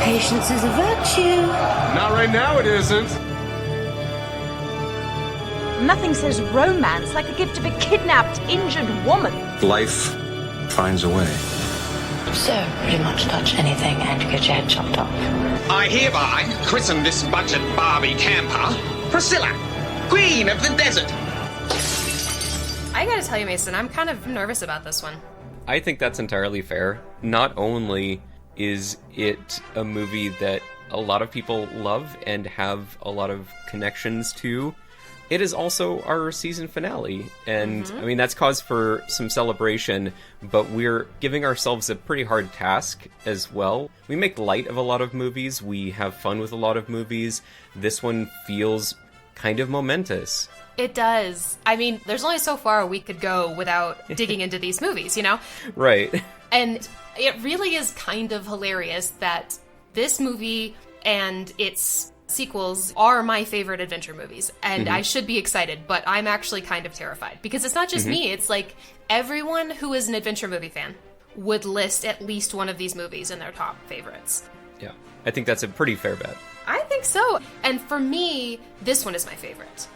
Patience is a virtue. Not right now, it isn't. Nothing says romance like the gift of a kidnapped, injured woman. Life finds a way. So, pretty much touch anything and you get your head chopped off. I hereby christen this budget Barbie camper Priscilla, Queen of the Desert. I gotta tell you, Mason, I'm kind of nervous about this one. I think that's entirely fair. Not only is it a movie that a lot of people love and have a lot of connections to, it is also our season finale. And, I mean, that's cause for some celebration, but we're giving ourselves a pretty hard task as well. We make light of a lot of movies. We have fun with a lot of movies. This one feels kind of momentous. It does. I mean, there's only so far we could go without digging into these movies, you know? Right. And it really is kind of hilarious that this movie and its sequels are my favorite adventure movies. And I should be excited, but I'm actually kind of terrified. Because it's not just me, it's like everyone who is an adventure movie fan would list at least one of these movies in their top favorites. Yeah. I think that's a pretty fair bet. I think so. And for me, this one is my favorite.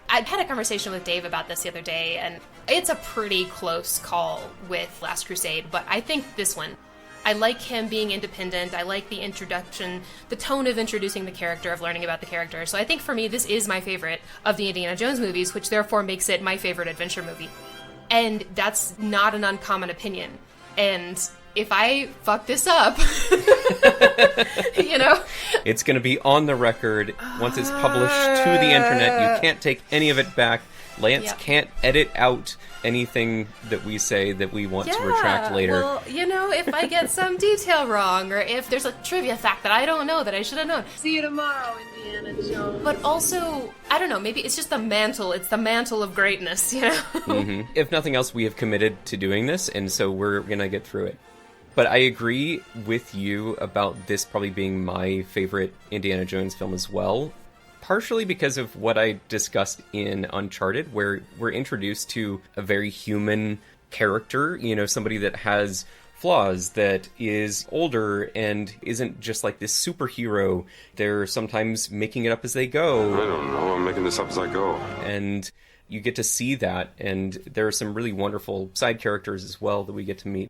I had a conversation with Dave about this the other day, and it's a pretty close call with Last Crusade, but I think this one, I like him being independent. I like the introduction, the tone of introducing the character, of learning about the character. So I think for me, this is my favorite of the Indiana Jones movies, which therefore makes it my favorite adventure movie. And that's not an uncommon opinion. And if I fuck this up, you know? It's going to be on the record once it's published to the internet. You can't take any of it back. Lance can't edit out anything that we say that we want to retract later. Well, you know, if I get some detail wrong, or if there's a trivia fact that I don't know that I should have known. See you tomorrow, Indiana Jones. But also, I don't know, maybe it's just the mantle. It's the mantle of greatness, you know? If nothing else, we have committed to doing this, and so we're going to get through it. But I agree with you about this probably being my favorite Indiana Jones film as well. Partially because of what I discussed in Uncharted, where we're introduced to a very human character, you know, somebody that has flaws, that is older and isn't just like this superhero. They're sometimes making it up as they go. I don't know. I'm making this up as I go. And you get to see that, and there are some really wonderful side characters as well that we get to meet.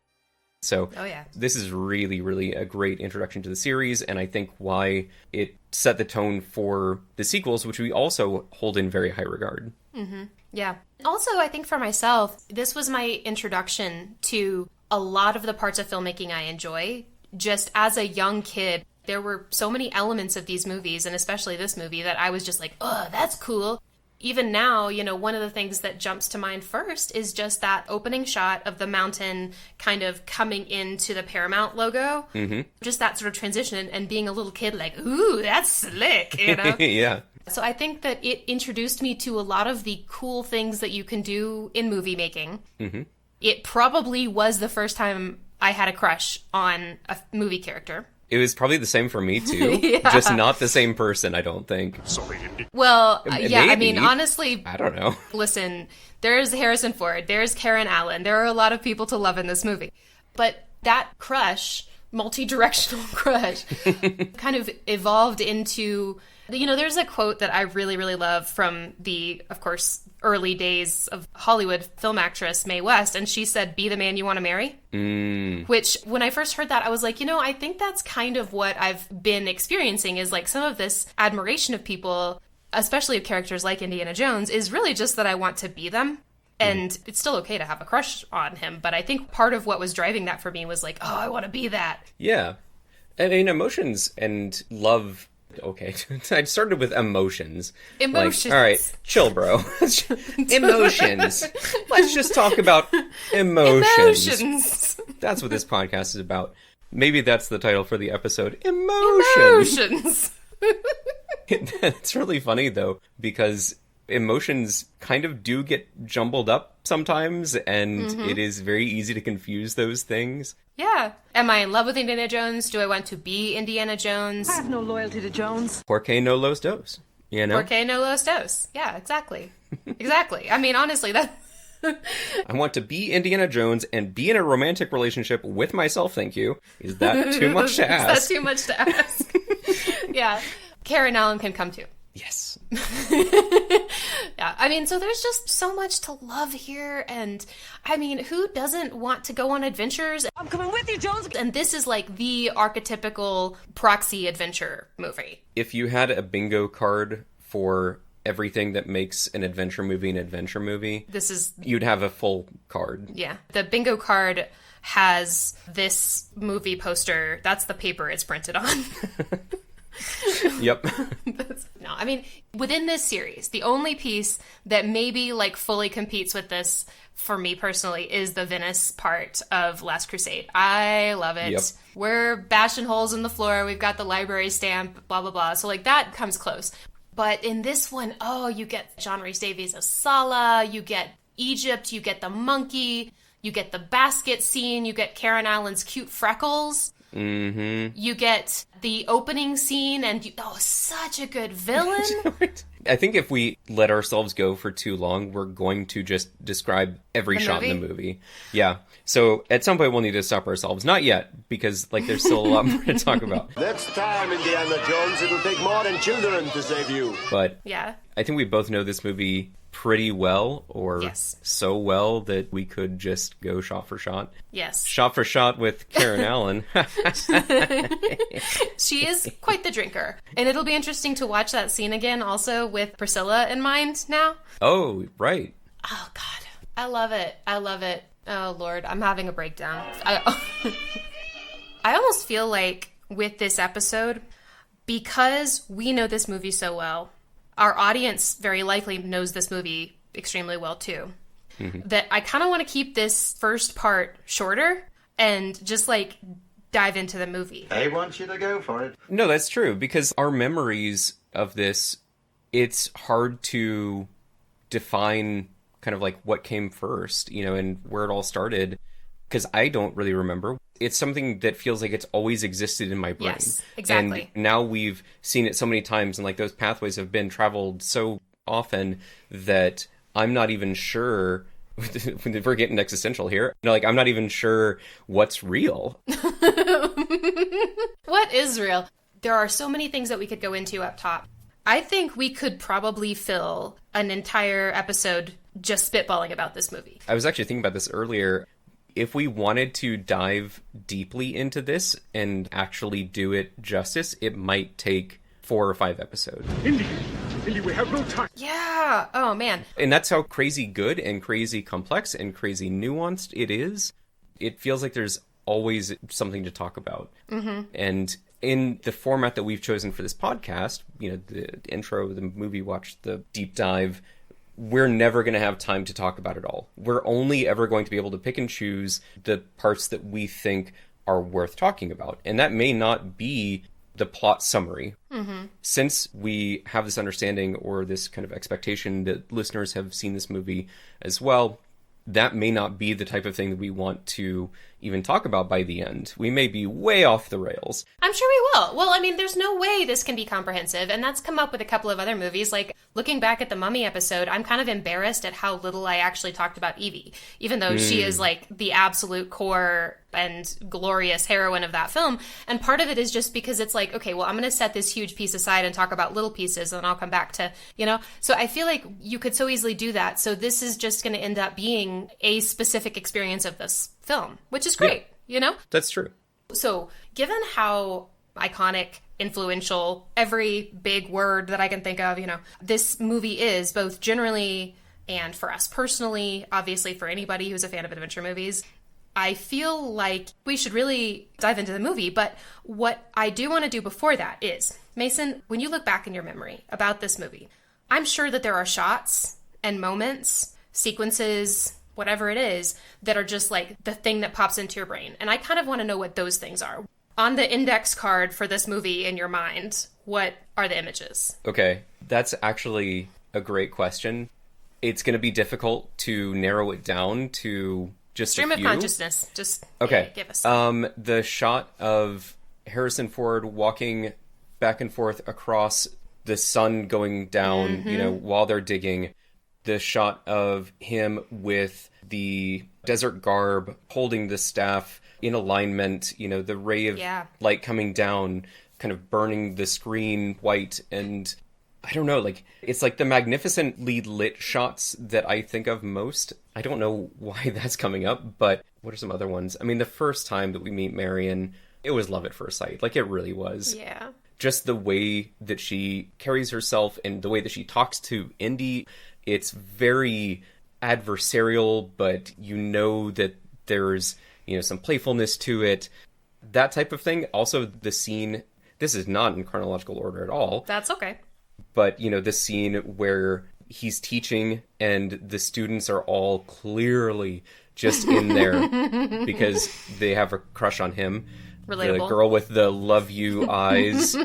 So this is really, really a great introduction to the series, and I think why it set the tone for the sequels, which we also hold in very high regard. Yeah. Also, I think for myself, this was my introduction to a lot of the parts of filmmaking I enjoy. Just as a young kid, there were so many elements of these movies, and especially this movie, that I was just like, oh, that's cool. Even now, you know, one of the things that jumps to mind first is just that opening shot of the mountain kind of coming into the Paramount logo. Just that sort of transition and being a little kid like, ooh, that's slick, you know? Yeah. So I think that it introduced me to a lot of the cool things that you can do in movie making. It probably was the first time I had a crush on a movie character. It was probably the same for me, too. Just not the same person, I don't think. Well, yeah, Maybe. I mean, honestly, I don't know. listen, there's Harrison Ford, there's Karen Allen, there are a lot of people to love in this movie. But that crush, multi-directional crush, kind of evolved into, you know, there's a quote that I really, really love from the, of course, early days of Hollywood film actress Mae West, and she said, "Be the man you want to marry." Which, when I first heard that, I was like, you know, I think that's kind of what I've been experiencing, is like some of this admiration of people, especially of characters like Indiana Jones, is really just that I want to be them. And it's still okay to have a crush on him, but I think part of what was driving that for me was like, oh, I want to be that. Yeah. I mean, emotions and love... Okay, I started with emotions. Emotions. Like, all right, chill, bro. Emotions. Let's just talk about emotions. That's what this podcast is about. Maybe that's the title for the episode. Emotions. It's really funny, though, because emotions kind of do get jumbled up sometimes, and it is very easy to confuse those things. Yeah. Am I in love with Indiana Jones? Do I want to be Indiana Jones? I have no loyalty to Jones. Porque no los dos, you know? Porque no los dos. Yeah, exactly. Exactly. I mean, honestly, I want to be Indiana Jones and be in a romantic relationship with myself, thank you. Is that too much to ask? Is that too much to ask? Yeah. Karen Allen can come too. Yes. Yeah, I mean, so there's just so much to love here, and I mean, who doesn't want to go on adventures? I'm coming with you, Jones. And this is like the archetypical proxy adventure movie. If you had a bingo card for everything that makes an adventure movie, This is, you'd have a full card. yeah. The bingo card has this movie poster. That's the paper it's printed on. Yep. No, I mean, within this series, the only piece that maybe like fully competes with this for me personally is the Venice part of Last Crusade. I love it. Yep. We're bashing holes in the floor. We've got the library stamp, blah, blah, blah. So like that comes close. But in this one, oh, you get John Rhys Davies as Sala, you get Egypt, you get the monkey, you get the basket scene, you get Karen Allen's cute freckles. Mm-hmm. You get the opening scene, and such a good villain. I think if we let ourselves go for too long, we're going to just describe every shot in the movie. Yeah. So at some point we'll need to stop ourselves. Not yet, because like there's still a lot more to talk about. Next time, Indiana Jones, it'll take more than children to save you. But Yeah. I think we both know this movie pretty well, or Yes. so well that we could just go shot for shot. Yes. Shot for shot with Karen Allen. She is quite the drinker. And it'll be interesting to watch that scene again also with Priscilla in mind now. Oh, right. Oh, God. I love it. I love it. Oh, Lord. I'm having a breakdown. I almost feel like with this episode, because we know this movie so well, our audience very likely knows this movie extremely well too. Mm-hmm. That I kind of want to keep this first part shorter and just like dive into the movie. I want you to go for it. No, that's true, because our memories of this, it's hard to define kind of like what came first, you know, and where it all started, because I don't really remember. It's something that feels like it's always existed in my brain. Yes, exactly. And now we've seen it so many times, and like those pathways have been traveled so often that I'm not even sure. We're getting existential here. You know, like I'm not even sure what's real. What is real? There are so many things that we could go into up top. I think we could probably fill an entire episode just spitballing about this movie. I was actually thinking about this earlier. If we wanted to dive deeply into this and actually do it justice, it might take 4 or 5 episodes. Indy, we have no time. Yeah. Oh, man. And that's how crazy good and crazy complex and crazy nuanced it is. It feels like there's always something to talk about. Mm-hmm. And in the format that we've chosen for this podcast, you know, the intro, the movie watch, the deep dive, we're never going to have time to talk about it all. We're only ever going to be able to pick and choose the parts that we think are worth talking about. And that may not be the plot summary. Mm-hmm. Since we have this understanding or this kind of expectation that listeners have seen this movie as well, that may not be the type of thing that we want to even talk about by the end. We may be way off the rails. I'm sure we will. Well, I mean, there's no way this can be comprehensive, and that's come up with a couple of other movies. Like, looking back at the Mummy episode, I'm kind of embarrassed at how little I actually talked about Evie, even though she is, like, the absolute core and glorious heroine of that film. And part of it is just because it's like, okay, well, I'm going to set this huge piece aside and talk about little pieces, and then I'll come back to, you know? So I feel like you could so easily do that. So this is just going to end up being a specific experience of this film, which is great, you know? That's true. So given how iconic, influential, every big word that I can think of, you know, this movie is, both generally and for us personally, obviously for anybody who's a fan of adventure movies, I feel like we should really dive into the movie. But what I do want to do before that is, Mason, when you look back in your memory about this movie, I'm sure that there are shots and moments, sequences, whatever it is, that are just like the thing that pops into your brain. And I kind of want to know what those things are. On the index card for this movie in your mind, what are the images? Okay, that's actually a great question. It's going to be difficult to narrow it down to just Stream a of few. consciousness. Just Okay. give us. The shot of Harrison Ford walking back and forth across the sun going down, you know, while they're digging. The shot of him with the desert garb, holding the staff in alignment, the ray of light coming down, kind of burning the screen white, and I don't know, it's like the magnificently lit shots that I think of most. I don't know why that's coming up, but what are some other ones? I mean, the first time that we meet Marion, it was love at first sight. It really was. Yeah. Just the way that she carries herself and the way that she talks to Indy, it's very adversarial, but that there's, some playfulness to it. That type of thing. Also, the scene, this is not in chronological order at all. That's okay. But, the scene where he's teaching and the students are all clearly just in there because they have a crush on him. Relatable. The girl with the love you eyes.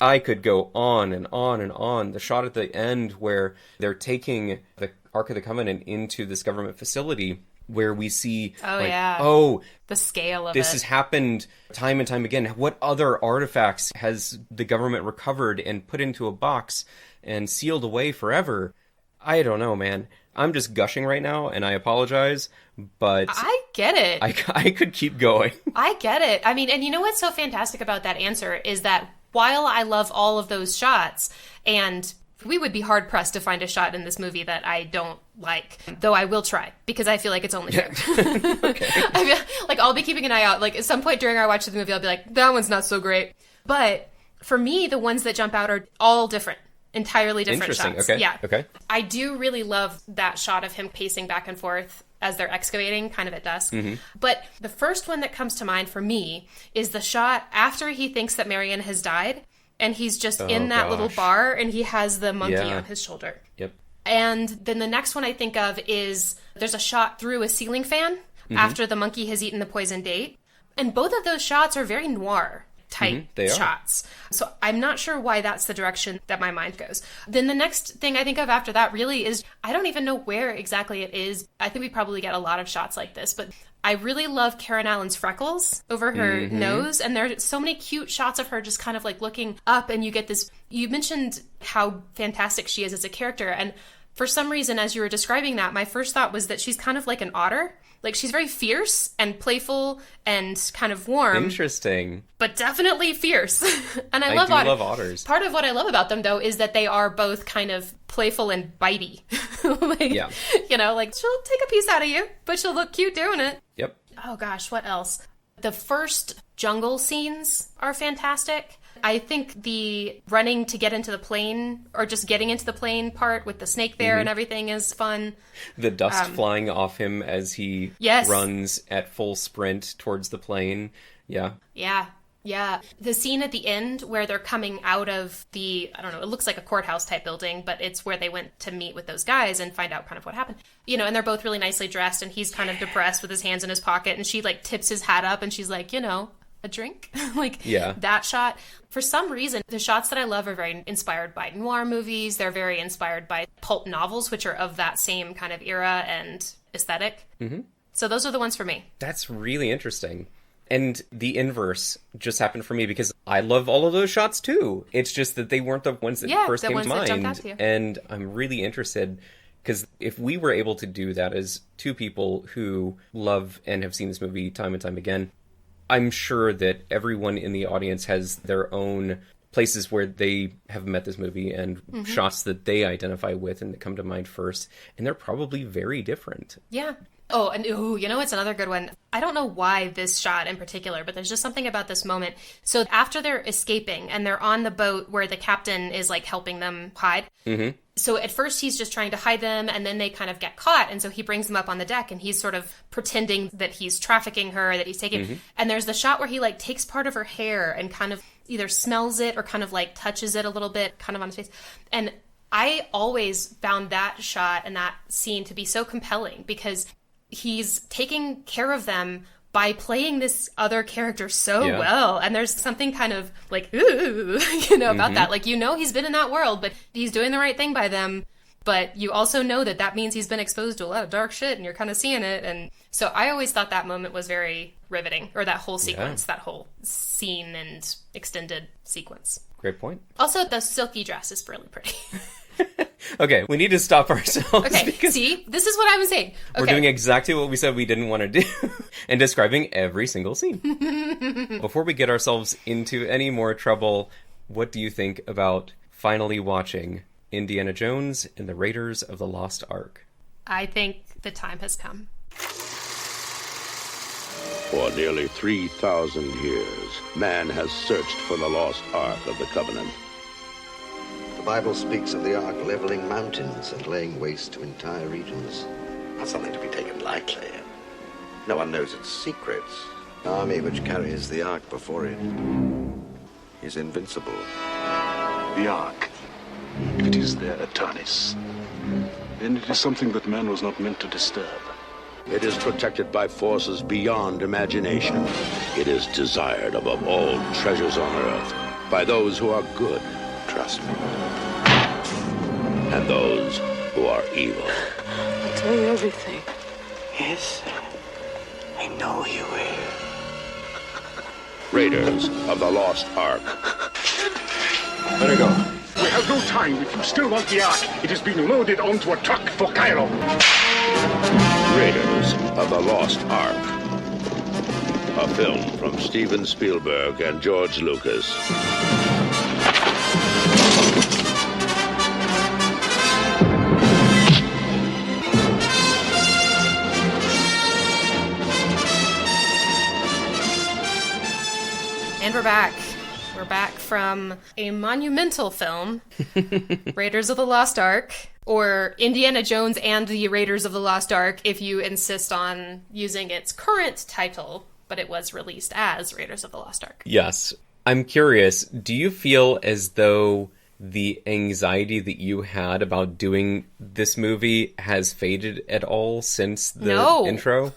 I could go on and on and on. The shot at the end where they're taking the Ark of the Covenant into this government facility where we see, the scale of this has happened time and time again. What other artifacts has the government recovered and put into a box and sealed away forever? I don't know, man. I'm just gushing right now, and I apologize, but I get it. I could keep going. I get it. I mean, and you know what's so fantastic about that answer is that while I love all of those shots, and we would be hard-pressed to find a shot in this movie that I don't like, though I will try, because I feel like it's only fair. Okay. I feel like I'll be keeping an eye out. At some point during our watch of the movie, I'll be like, that one's not so great. But for me, the ones that jump out are all different. Entirely different shots. Okay. Yeah. Okay. I do really love that shot of him pacing back and forth as they're excavating, kind of at dusk. Mm-hmm. But the first one that comes to mind for me is the shot after he thinks that Marion has died, and he's just in that little bar, and he has the monkey on his shoulder. Yep. And then the next one I think of is there's a shot through a ceiling fan after the monkey has eaten the poison date. And both of those shots are very noir type shots. So I'm not sure why that's the direction that my mind goes. Then the next thing I think of after that really is, I don't even know where exactly it is. I think we probably get a lot of shots like this, but I really love Karen Allen's freckles over her nose, and there are so many cute shots of her just kind of looking up, and you get this, you mentioned how fantastic she is as a character, and for some reason, as you were describing that, my first thought was that she's kind of like an otter. She's very fierce and playful and kind of warm. Interesting. But definitely fierce. And I love otters. Part of what I love about them, though, is that they are both kind of playful and bitey. She'll take a piece out of you, but she'll look cute doing it. Yep. Oh, gosh, what else? The first jungle scenes are fantastic. I think the running to get into the plane, or just getting into the plane part with the snake there and everything is fun. The dust flying off him as he runs at full sprint towards the plane. Yeah. Yeah. Yeah. The scene at the end where they're coming out of the, I don't know, it looks like a courthouse type building, but it's where they went to meet with those guys and find out kind of what happened. And they're both really nicely dressed, and he's kind of depressed with his hands in his pocket, and she tips his hat up, and she's like, a drink. That shot. For some reason, the shots that I love are very inspired by noir movies. They're very inspired by pulp novels, which are of that same kind of era and aesthetic. Mm-hmm. So those are the ones for me. That's really interesting. And the inverse just happened for me, because I love all of those shots too. It's just that they weren't the ones that first came to mind. And I'm really interested, because if we were able to do that as two people who love and have seen this movie time and time again, I'm sure that everyone in the audience has their own places where they have met this movie and shots that they identify with and that come to mind first. And they're probably very different. Yeah. Oh, and it's another good one. I don't know why this shot in particular, but there's just something about this moment. So after they're escaping and they're on the boat where the captain is helping them hide. Mm-hmm. So at first he's just trying to hide them, and then they kind of get caught. And so he brings them up on the deck, and he's sort of pretending that he's trafficking her, that he's taking. And there's the shot where he takes part of her hair and kind of either smells it or kind of touches it a little bit, kind of on his face. And I always found that shot and that scene to be so compelling, because he's taking care of them by playing this other character so well. And there's something kind of ooh, about that. He's been in that world, but he's doing the right thing by them. But you also know that means he's been exposed to a lot of dark shit, and you're kind of seeing it. And so I always thought that moment was very riveting, or that whole sequence, that whole scene and extended sequence. Great point. Also, the silky dress is really pretty. Okay, we need to stop ourselves. Okay, because see? This is what I was saying. Okay. we're doing exactly what we said we didn't want to do and describing every single scene. Before we get ourselves into any more trouble, what do you think about finally watching Indiana Jones and the Raiders of the Lost Ark? I think the time has come. For nearly 3,000 years, man has searched for the lost Ark of the Covenant. The Bible speaks of the Ark leveling mountains and laying waste to entire regions. Not something to be taken lightly. No one knows its secrets. The army which carries the Ark before it is invincible. The Ark. It is their Atanis. And it is something that man was not meant to disturb. It is protected by forces beyond imagination. It is desired above all treasures on earth by those who are good, Trust me. and those who are evil. I'll tell you everything. Yes, I know you will. Raiders of the Lost Ark. Let her go. We have no time. If you still want the Ark, it is being loaded onto a truck for Cairo. Raiders of the Lost Ark. A film from Steven Spielberg and George Lucas. And we're back. We're back from a monumental film, Raiders of the Lost Ark, or Indiana Jones and the Raiders of the Lost Ark, if you insist on using its current title, but it was released as Raiders of the Lost Ark. Yes. I'm curious, do you feel as though the anxiety that you had about doing this movie has faded at all since the intro?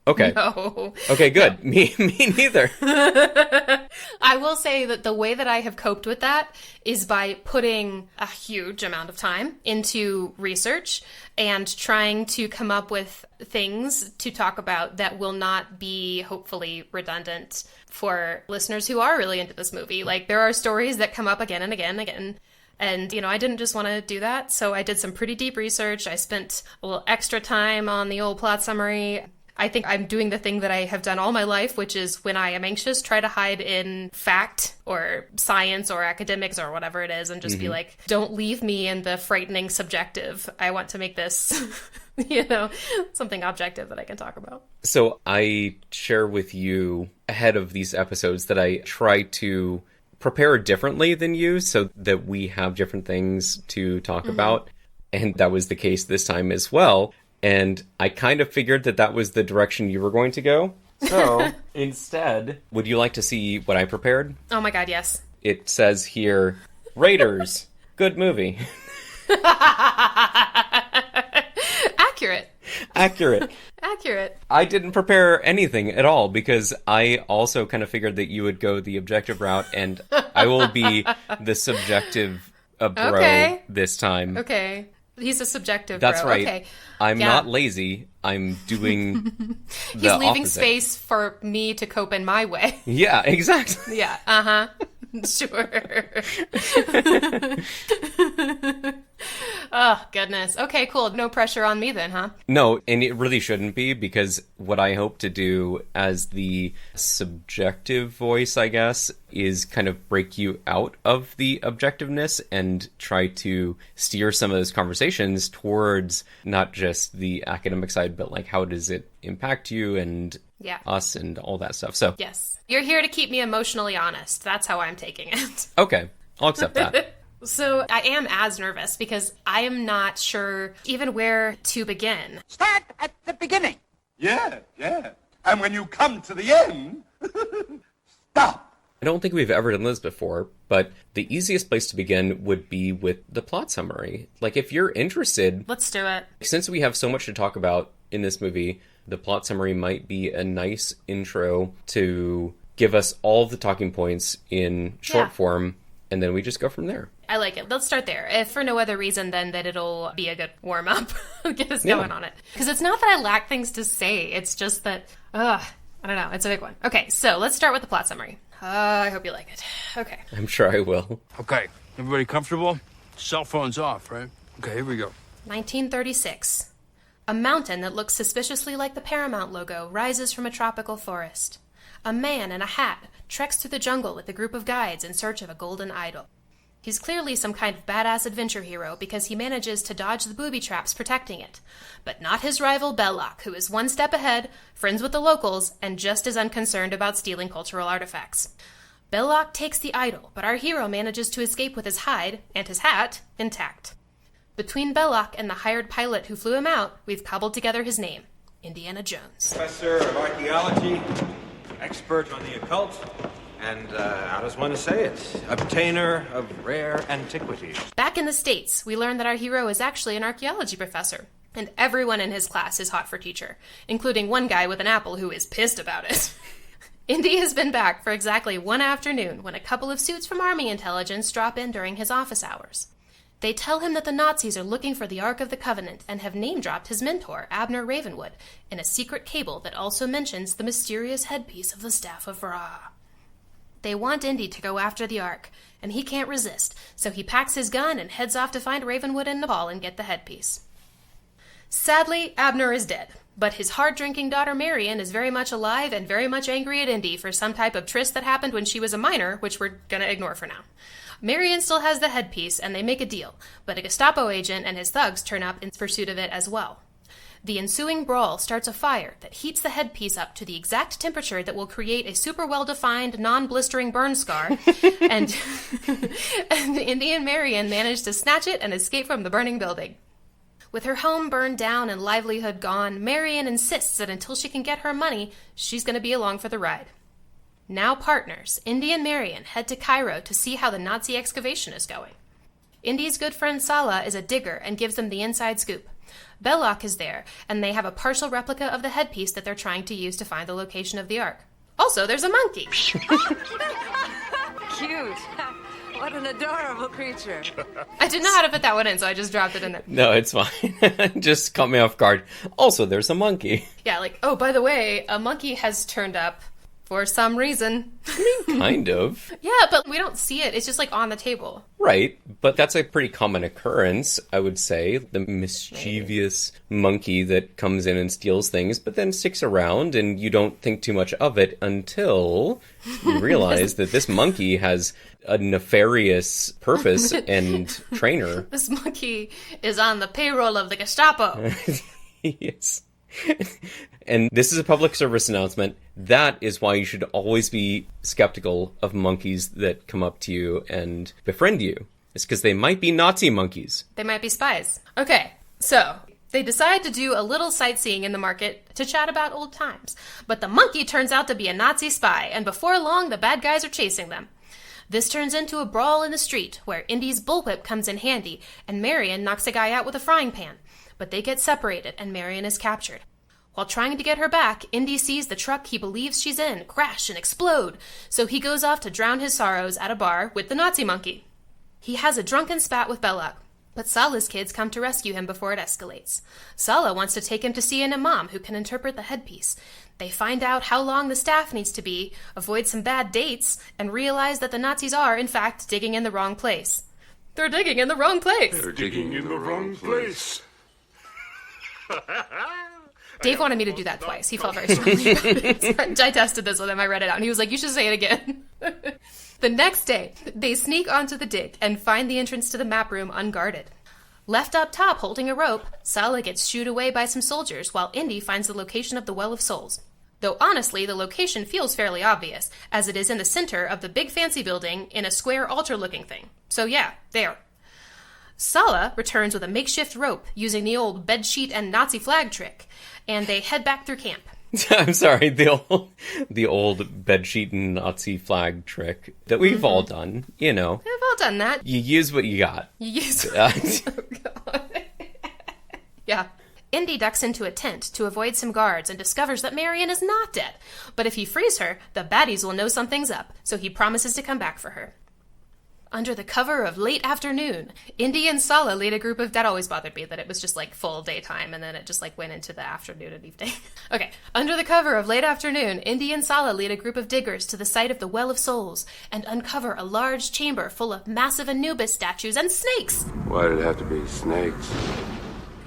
Okay. No. Okay, good. No. Me neither. I will say that the way that I have coped with that is by putting a huge amount of time into research and trying to come up with things to talk about that will not be hopefully redundant for listeners who are really into this movie. Like, there are stories that come up again and again and again. And, you know, I didn't just want to do that, so I did some pretty deep research. I spent a little extra time on the old plot summary. I think I'm doing the thing that I have done all my life, which is when I am anxious, try to hide in fact or science or academics or whatever it is and just be like, don't leave me in the frightening subjective. I want to make this, you know, something objective that I can talk about. So I share with you ahead of these episodes that I try to prepare differently than you so that we have different things to talk about. And that was the case this time as well. And I kind of figured that that was the direction you were going to go. So instead, would you like to see what I prepared? Oh my God, yes. It says here, Raiders, good movie. Accurate. Accurate. Accurate. I didn't prepare anything at all because I also kind of figured that you would go the objective route and I will be the subjective bro this time. Okay. He's a subjective That's bro. right. Okay. I'm not lazy. I'm doing the He's leaving opposite. space for me to cope in my way. Yeah, exactly. Yeah. Uh-huh. Sure. Oh, goodness. Okay, cool. No pressure on me then, huh? No, and it really shouldn't be because what I hope to do as the subjective voice, I guess, is kind of break you out of the objectiveness and try to steer some of those conversations towards not just the academic side, but like how does it impact you and us and all that stuff. So yes. You're here to keep me emotionally honest. That's how I'm taking it. Okay, I'll accept that. So I am as nervous because I am not sure even where to begin. Start at the beginning. Yeah. And when you come to the end, stop. I don't think we've ever done this before, but the easiest place to begin would be with the plot summary. Like, if you're interested... Let's do it. Since we have so much to talk about in this movie, the plot summary might be a nice intro to give us all of the talking points in short form, and then we just go from there. I like it. Let's start there. If for no other reason than that it'll be a good warm-up. Get us going on it. Because it's not that I lack things to say. It's just that, I don't know. It's a big one. Okay, so let's start with the plot summary. I hope you like it. Okay. I'm sure I will. Okay, everybody comfortable? Cell phones off, right? Okay, here we go. 1936. A mountain that looks suspiciously like the Paramount logo rises from a tropical forest. A man in a hat treks through the jungle with a group of guides in search of a golden idol. He's clearly some kind of badass adventure hero because he manages to dodge the booby traps protecting it. But not his rival Belloc, who is one step ahead, friends with the locals, and just as unconcerned about stealing cultural artifacts. Belloc takes the idol, but our hero manages to escape with his hide, and his hat, intact. Between Belloc and the hired pilot who flew him out, we've cobbled together his name, Indiana Jones. Professor of archaeology, expert on the occult, and, how does one say it? Obtainer of rare antiquities. Back in the States, we learn that our hero is actually an archaeology professor, and everyone in his class is hot for teacher, including one guy with an apple who is pissed about it. Indy has been back for exactly one afternoon when a couple of suits from Army intelligence drop in during his office hours. They tell him that the Nazis are looking for the Ark of the Covenant and have name-dropped his mentor, Abner Ravenwood, in a secret cable that also mentions the mysterious headpiece of the Staff of Ra. They want Indy to go after the Ark, and he can't resist, so he packs his gun and heads off to find Ravenwood in Nepal and get the headpiece. Sadly, Abner is dead, but his hard-drinking daughter Marion is very much alive and very much angry at Indy for some type of tryst that happened when she was a minor, which we're gonna ignore for now. Marion still has the headpiece, and they make a deal, but a Gestapo agent and his thugs turn up in pursuit of it as well. The ensuing brawl starts a fire that heats the headpiece up to the exact temperature that will create a super well-defined, non-blistering burn scar, and Indy and Marion manage to snatch it and escape from the burning building. With her home burned down and livelihood gone, Marion insists that until she can get her money, she's going to be along for the ride. Now partners, Indy and Marion head to Cairo to see how the Nazi excavation is going. Indy's good friend Sala is a digger and gives them the inside scoop. Belloc is there, and they have a partial replica of the headpiece that they're trying to use to find the location of the Ark. Also, there's a monkey. Cute. What an adorable creature. I didn't know how to put that one in, so I just dropped it in there. No, it's fine. Just caught me off guard. Also, there's a monkey. Yeah, like, oh, by the way, a monkey has turned up for some reason. Kind of. Yeah, but we don't see it. It's just, like, on the table. Right, but that's a pretty common occurrence, I would say. The mischievous monkey that comes in and steals things, but then sticks around, and you don't think too much of it until you realize that this monkey has a nefarious purpose and trainer. This monkey is on the payroll of the Gestapo. Yes. And this is a public service announcement. That is why you should always be skeptical of monkeys that come up to you and befriend you. It's because they might be Nazi monkeys. They might be spies. Okay, so they decide to do a little sightseeing in the market to chat about old times. But the monkey turns out to be a Nazi spy, and before long, the bad guys are chasing them. This turns into a brawl in the street, where Indy's bullwhip comes in handy, and Marion knocks a guy out with a frying pan. But they get separated, and Marion is captured. While trying to get her back, Indy sees the truck he believes she's in crash and explode, so he goes off to drown his sorrows at a bar with the Nazi monkey. He has a drunken spat with Belloc, but Sala's kids come to rescue him before it escalates. Sala wants to take him to see an imam who can interpret the headpiece. They find out how long the staff needs to be, avoid some bad dates, and realize that the Nazis are, in fact, digging in the wrong place. They're digging in the wrong place! They're digging in the wrong place. Dave wanted me to do that twice. He felt very strongly about it. I tested this with him. I read it out, and he was like, you should say it again. The next day, they sneak onto the dig and find the entrance to the map room unguarded. Left up top, holding a rope, Sala gets shooed away by some soldiers, while Indy finds the location of the Well of Souls. Though honestly, the location feels fairly obvious, as it is in the center of the big fancy building in a square altar-looking thing. So yeah, there. Sala returns with a makeshift rope using the old bedsheet and Nazi flag trick, and they head back through camp. I'm sorry, the old bedsheet and Nazi flag trick that we've all done, you know. We've all done that. You use what you got. You use what Yeah. Indy ducks into a tent to avoid some guards and discovers that Marion is not dead. But if he frees her, the baddies will know something's up, so he promises to come back for her. Under the cover of late afternoon, Indy and Sala lead a group of... That always bothered me, that it was just like full daytime and then it just like went into the afternoon and evening. Okay. Under the cover of late afternoon, Indy and Sala lead a group of diggers to the site of the Well of Souls and uncover a large chamber full of massive Anubis statues and snakes. Why did it have to be snakes?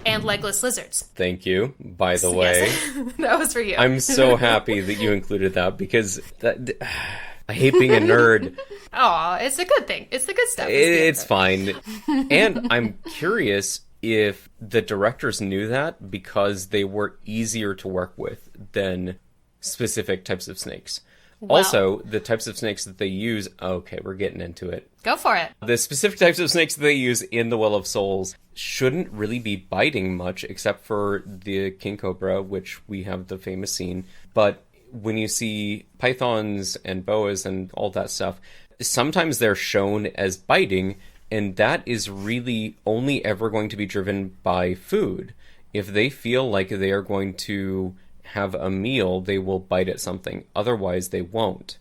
And legless lizards. Thank you, by the way. Yes. That was for you. I'm so happy that you included that because I hate being a nerd. Aw, it's a good thing. It's the good stuff. It's fine. And I'm curious if the directors knew that because they were easier to work with than specific types of snakes. Well, also, the types of snakes that they use... Okay, we're getting into it. Go for it. The specific types of snakes that they use in the Well of Souls shouldn't really be biting much, except for the king cobra, which we have the famous scene. But when you see pythons and boas and all that stuff, sometimes they're shown as biting, and that is really only ever going to be driven by food. If they feel like they are going to have a meal, they will bite at something. Otherwise, they won't.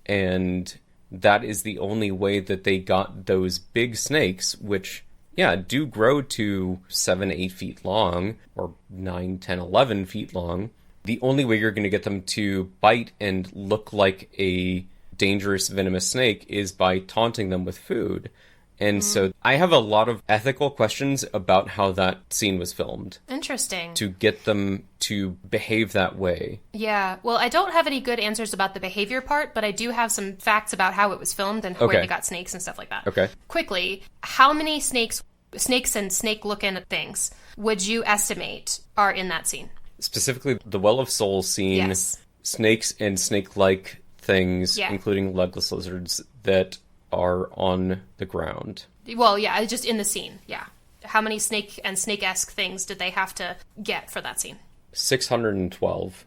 And that is the only way that they got those big snakes, which, yeah, do grow to 7-8 feet long, or 9, 10, 11 feet long. The only way you're going to get them to bite and look like a dangerous venomous snake is by taunting them with food. And so I have a lot of ethical questions about how that scene was filmed. Interesting. To get them to behave that way. Yeah. Well, I don't have any good answers about the behavior part, but I do have some facts about how it was filmed and where they got snakes and stuff like that. Okay. Quickly, how many snakes and snake-looking things would you estimate are in that scene? Specifically, the Well of Souls scene, yes. Snakes and snake-like things, yeah. including legless lizards, that are on the ground. Well, yeah, just in the scene, yeah. How many snake and snake-esque things did they have to get for that scene? 612.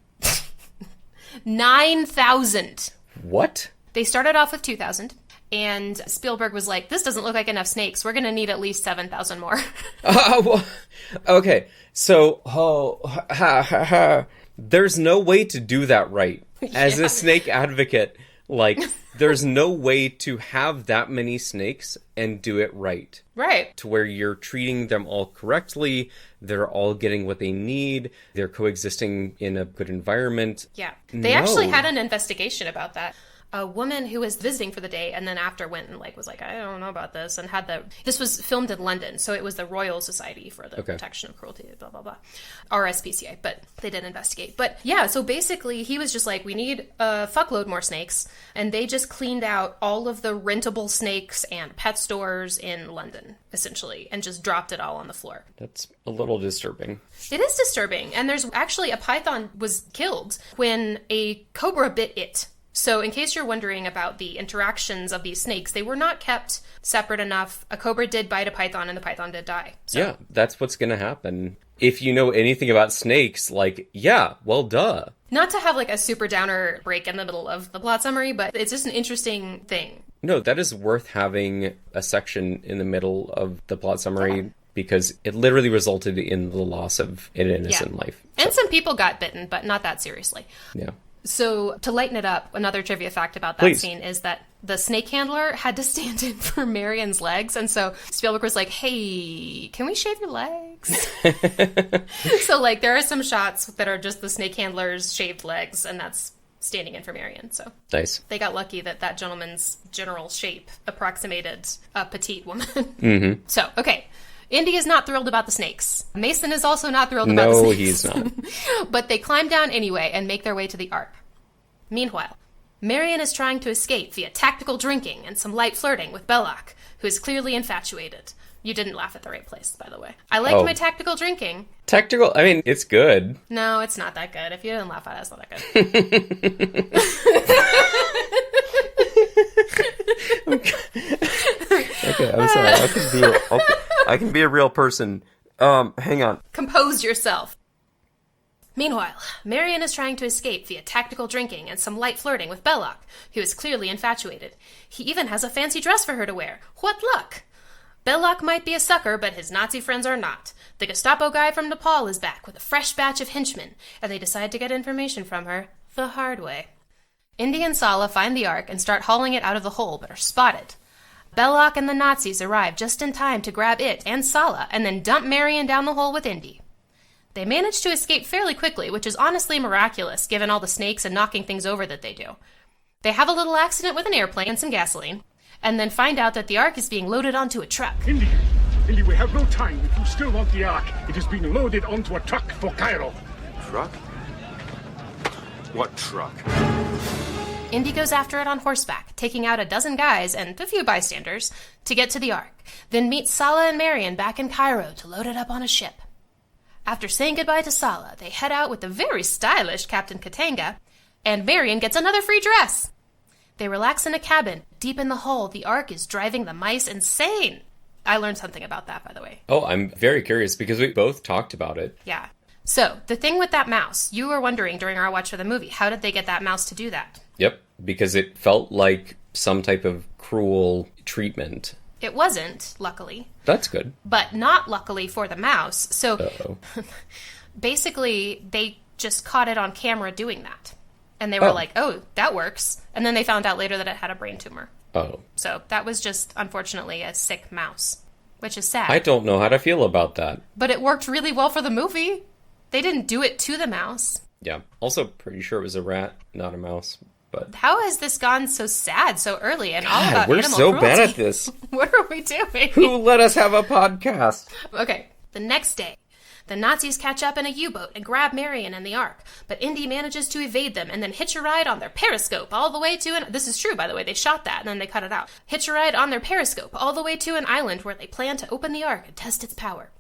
9,000. What? They started off with 2,000, and Spielberg was like, this doesn't look like enough snakes. We're going to need at least 7,000 more. Well, okay, so there's no way to do that right. As a snake advocate, like, there's no way to have that many snakes and do it right. Right. To where you're treating them all correctly, they're all getting what they need, they're coexisting in a good environment. Yeah. They actually had an investigation about that. A woman who was visiting for the day and then after went and was like, I don't know about this, and this was filmed in London, so it was the Royal Society for the Protection of Cruelty, blah, blah, blah. RSPCA, but they did investigate. But yeah, so basically he was just like, we need a fuckload more snakes, and they just cleaned out all of the rentable snakes and pet stores in London, essentially, and just dropped it all on the floor. That's a little disturbing. It is disturbing, and there's actually a python was killed when a cobra bit it. So in case you're wondering about the interactions of these snakes, they were not kept separate enough. A cobra did bite a python and the python did die. So. Yeah, that's what's going to happen. If you know anything about snakes, duh. Not to have a super downer break in the middle of the plot summary, but it's just an interesting thing. No, that is worth having a section in the middle of the plot summary because it literally resulted in the loss of an innocent life. So. And some people got bitten, but not that seriously. Yeah. So, to lighten it up, another trivia fact about that scene is that the snake handler had to stand in for Marion's legs, and so Spielberg was like, hey, can we shave your legs? So, there are some shots that are just the snake handler's shaved legs, and that's standing in for Marion, so. Nice. They got lucky that gentleman's general shape approximated a petite woman. Mm-hmm. So, okay. Indy is not thrilled about the snakes. Mason is also not thrilled about the snakes. No, he's not. But they climb down anyway and make their way to the Ark. Meanwhile, Marion is trying to escape via tactical drinking and some light flirting with Belloc, who is clearly infatuated. You didn't laugh at the right place, by the way. I liked my tactical drinking. Tactical? I mean, it's good. No, it's not that good. If you didn't laugh at it, it's not that good. Okay, I'm sorry. I can be a real person. Hang on. Compose yourself. Meanwhile, Marion is trying to escape via tactical drinking and some light flirting with Belloc, who is clearly infatuated. He even has a fancy dress for her to wear. What luck! Belloc might be a sucker, but his Nazi friends are not. The Gestapo guy from Nepal is back with a fresh batch of henchmen, and they decide to get information from her the hard way. Indy and Sala find the Ark and start hauling it out of the hole, but are spotted. Belloc and the Nazis arrive just in time to grab it and Sallah and then dump Marion down the hole with Indy. They manage to escape fairly quickly, which is honestly miraculous given all the snakes and knocking things over that they do. They have a little accident with an airplane and some gasoline, and then find out that the Ark is being loaded onto a truck. Indy, we have no time. If you still want the Ark, it is being loaded onto a truck for Cairo. Truck? What truck? Indy goes after it on horseback, taking out a dozen guys and a few bystanders to get to the Ark, then meets Sallah and Marion back in Cairo to load it up on a ship. After saying goodbye to Sallah, they head out with the very stylish Captain Katanga, and Marion gets another free dress. They relax in a cabin. Deep in the hull, the Ark is driving the mice insane. I learned something about that, by the way. Oh, I'm very curious because we both talked about it. Yeah. So, the thing with that mouse, you were wondering during our watch of the movie, how did they get that mouse to do that? Yep, because it felt like some type of cruel treatment. It wasn't, luckily. That's good. But not luckily for the mouse. So, Uh-oh. Basically, they just caught it on camera doing that. And they were like, oh, that works. And then they found out later that it had a brain tumor. Oh. So that was just, unfortunately, a sick mouse, which is sad. I don't know how to feel about that. But it worked really well for the movie. They didn't do it to the mouse. Yeah. Also, pretty sure it was a rat, not a mouse. But how has this gone so sad so early and all God, about we're animal so cruelty? bad at this. What are we doing? Who let us have a podcast? Okay, the next day, the Nazis catch up in a U-boat and grab Marion and the Ark, but Indy manages to evade them and then hitch a ride on their periscope all the way to this is true, by the way, they shot that and then they cut it out. Hitch a ride on their periscope all the way to an island where they plan to open the Ark and test its power.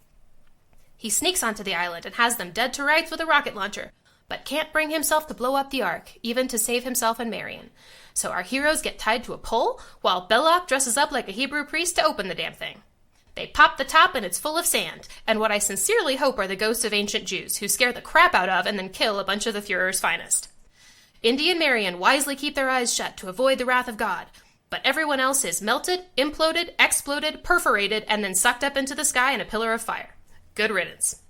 He sneaks onto the island and has them dead to rights with a rocket launcher, but can't bring himself to blow up the Ark, even to save himself and Marion. So our heroes get tied to a pole, while Belloc dresses up like a Hebrew priest to open the damn thing. They pop the top and it's full of sand, and what I sincerely hope are the ghosts of ancient Jews, who scare the crap out of and then kill a bunch of the Führer's finest. Indy and Marion wisely keep their eyes shut to avoid the wrath of God, but everyone else is melted, imploded, exploded, perforated, and then sucked up into the sky in a pillar of fire. Good riddance.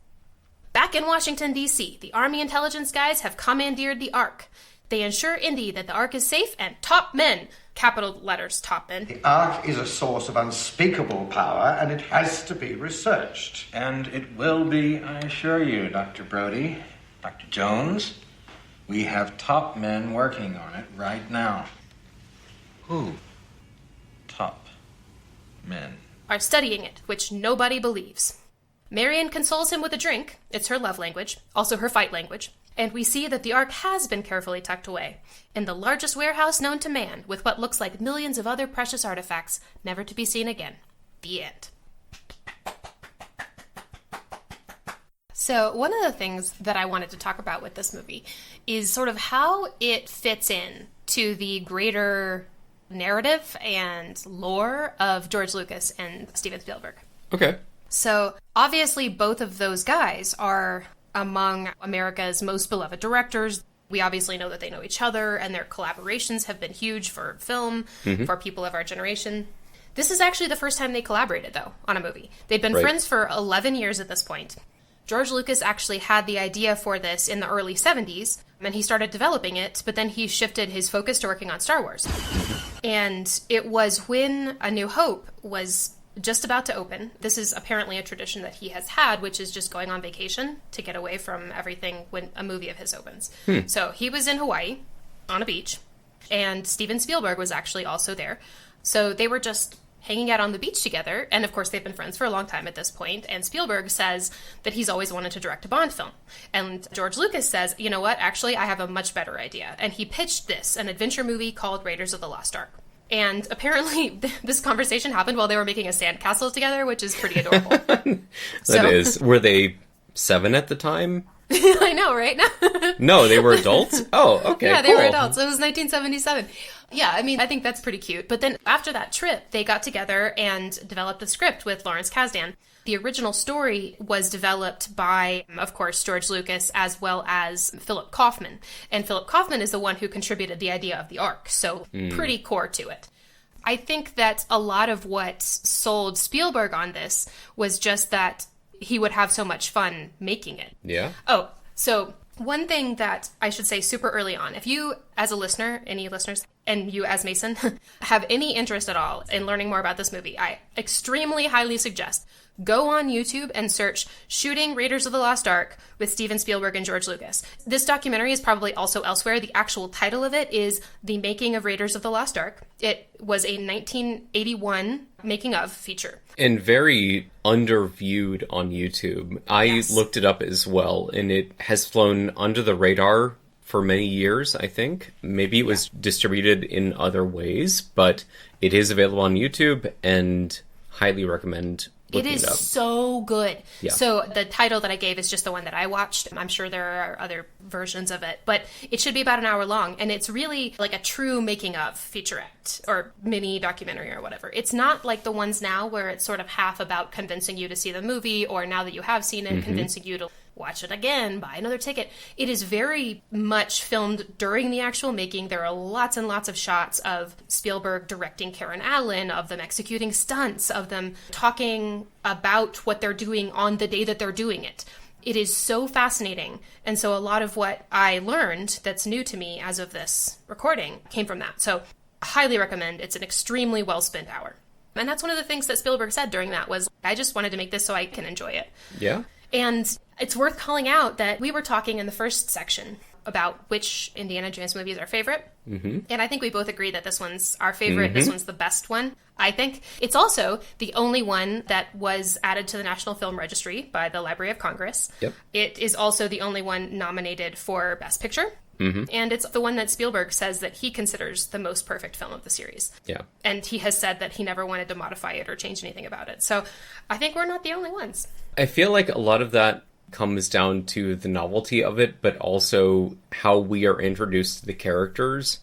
Back in Washington, D.C., the Army intelligence guys have commandeered the Ark. They ensure Indy that the Ark is safe and top men, capital letters top men. The Ark is a source of unspeakable power and it has to be researched. And it will be, I assure you, Dr. Brody, Dr. Jones. We have top men working on it right now. Who? Top men. Are studying it, which nobody believes. Marion consoles him with a drink. It's her love language, also her fight language. And we see that the Ark has been carefully tucked away in the largest warehouse known to man, with what looks like millions of other precious artifacts never to be seen again. The end. So one of the things that I wanted to talk about with this movie is sort of how it fits in to the greater narrative and lore of George Lucas and Steven Spielberg. Okay. So obviously both of those guys are among America's most beloved directors. We obviously know that they know each other, and their collaborations have been huge for film, for people of our generation. This is actually the first time they collaborated, though, on a movie. They'd been friends for 11 years at this point. George Lucas actually had the idea for this in the early 70s, and he started developing it, but then he shifted his focus to working on Star Wars. And it was when A New Hope was just about to open. This is apparently a tradition that he has had, which is just going on vacation to get away from everything when a movie of his opens. So he was in Hawaii on a beach, and Steven Spielberg was actually also there. So they were just hanging out on the beach together, and of course they've been friends for a long time at this point, and Spielberg says that he's always wanted to direct a Bond film. And George Lucas says, you know what, actually I have a much better idea. And he pitched this, an adventure movie called Raiders of the Lost Ark. And apparently this conversation happened while they were making a sandcastle together, which is pretty adorable. That is. Were they 7 at the time? I know, right? No, they were adults? Oh, okay, yeah, they were adults. It was 1977. Yeah, I mean, I think that's pretty cute. But then after that trip, they got together and developed a script with Lawrence Kasdan. The original story was developed by, of course, George Lucas as well as Philip Kaufman. And Philip Kaufman is the one who contributed the idea of the Ark, so pretty core to it. I think that a lot of what sold Spielberg on this was just that he would have so much fun making it. Yeah. Oh, so one thing that I should say super early on, if you, as a listener, any listeners, and you as Mason, have any interest at all in learning more about this movie, I extremely highly suggest go on YouTube and search Shooting Raiders of the Lost Ark with Steven Spielberg and George Lucas. This documentary is probably also elsewhere. The actual title of it is The Making of Raiders of the Lost Ark. It was a 1981 making of feature. And very underviewed on YouTube. I looked it up as well, and it has flown under the radar for many years, I think. Maybe it was distributed in other ways, but it is available on YouTube, and highly recommend looking it up. So good. Yeah. So the title that I gave is just the one that I watched. I'm sure there are other versions of it, but it should be about an hour long, and it's really like a true making of featurette or mini documentary or whatever. It's not like the ones now where it's sort of half about convincing you to see the movie, or now that you have seen it, convincing you to watch it again, buy another ticket. It is very much filmed during the actual making. There are lots and lots of shots of Spielberg directing Karen Allen, of them executing stunts, of them talking about what they're doing on the day that they're doing it. It is so fascinating. And so a lot of what I learned that's new to me as of this recording came from that. So highly recommend. It's an extremely well spent hour. And that's one of the things that Spielberg said during that was, I just wanted to make this so I can enjoy it. Yeah. And it's worth calling out that we were talking in the first section about which Indiana Jones movie is our favorite. Mm-hmm. And I think we both agree that this one's our favorite. This one's the best one, I think. It's also the only one that was added to the National Film Registry by the Library of Congress. Yep. It is also the only one nominated for Best Picture. Mm-hmm. And it's the one that Spielberg says that he considers the most perfect film of the series. Yeah. And he has said that he never wanted to modify it or change anything about it. So I think we're not the only ones. I feel like a lot of that comes down to the novelty of it, but also how we are introduced to the characters.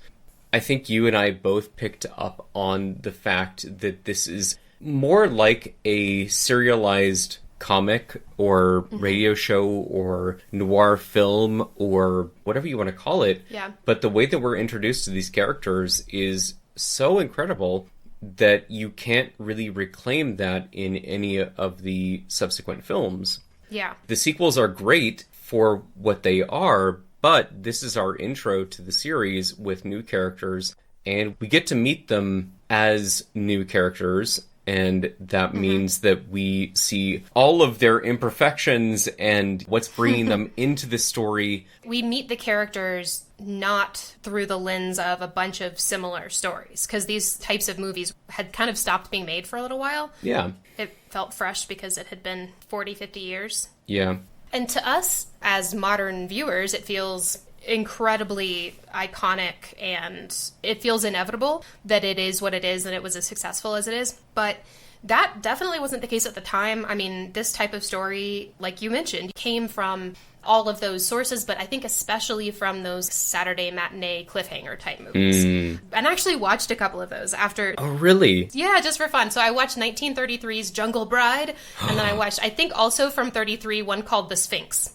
I think you and I both picked up on the fact that this is more like a serialized comic or radio show or noir film or whatever you want to call it. Yeah. But the way that we're introduced to these characters is so incredible that you can't really reclaim that in any of the subsequent films. Yeah. The sequels are great for what they are, but this is our intro to the series with new characters, and we get to meet them as new characters, and that means that we see all of their imperfections and what's bringing them into the story. We meet the characters not through the lens of a bunch of similar stories, because these types of movies had kind of stopped being made for a little while. Yeah. It felt fresh because it had been 40, 50 years. Yeah. And to us, as modern viewers, it feels incredibly iconic, and it feels inevitable that it is what it is and it was as successful as it is. But that definitely wasn't the case at the time. I mean, this type of story, like you mentioned, came from all of those sources, but I think especially from those Saturday matinee cliffhanger type movies. And I actually watched a couple of those after. Oh, really? Yeah, just for fun. So I watched 1933's Jungle Bride, and then I watched, I think also from 33, one called The Sphinx.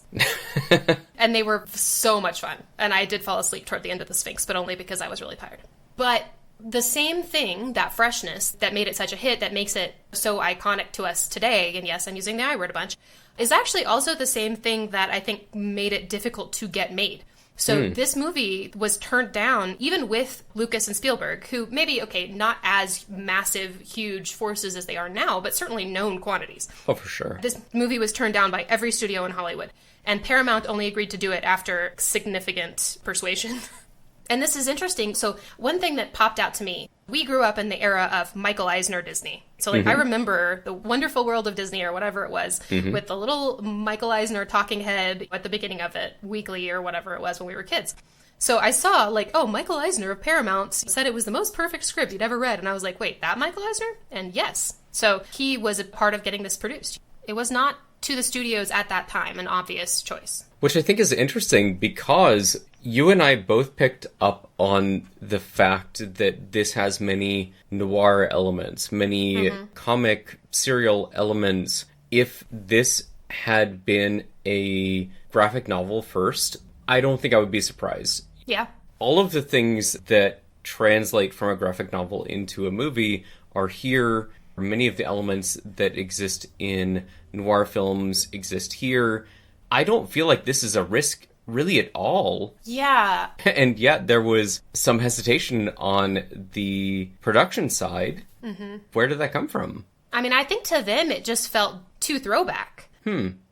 And they were so much fun. And I did fall asleep toward the end of The Sphinx, but only because I was really tired. But the same thing, that freshness that made it such a hit, that makes it so iconic to us today, and yes, I'm using the I word a bunch, is actually also the same thing that I think made it difficult to get made. So this movie was turned down, even with Lucas and Spielberg, who maybe, okay, not as massive, huge forces as they are now, but certainly known quantities. Oh, for sure. This movie was turned down by every studio in Hollywood, and Paramount only agreed to do it after significant persuasion. And this is interesting. So one thing that popped out to me, we grew up in the era of Michael Eisner Disney. So like I remember The Wonderful World of Disney or whatever it was with the little Michael Eisner talking head at the beginning of it, weekly or whatever it was when we were kids. So I saw like, oh, Michael Eisner of Paramount said it was the most perfect script he'd ever read. And I was like, wait, that Michael Eisner? And yes. So he was a part of getting this produced. It was not to the studios at that time an obvious choice. Which I think is interesting because you and I both picked up on the fact that this has many noir elements, many comic serial elements. If this had been a graphic novel first, I don't think I would be surprised. Yeah. All of the things that translate from a graphic novel into a movie are here. Many of the elements that exist in noir films exist here. I don't feel like this is a risk really at all. Yeah. And yet there was some hesitation on the production side. Mm-hmm. Where did that come from? I mean, I think to them it just felt too throwback.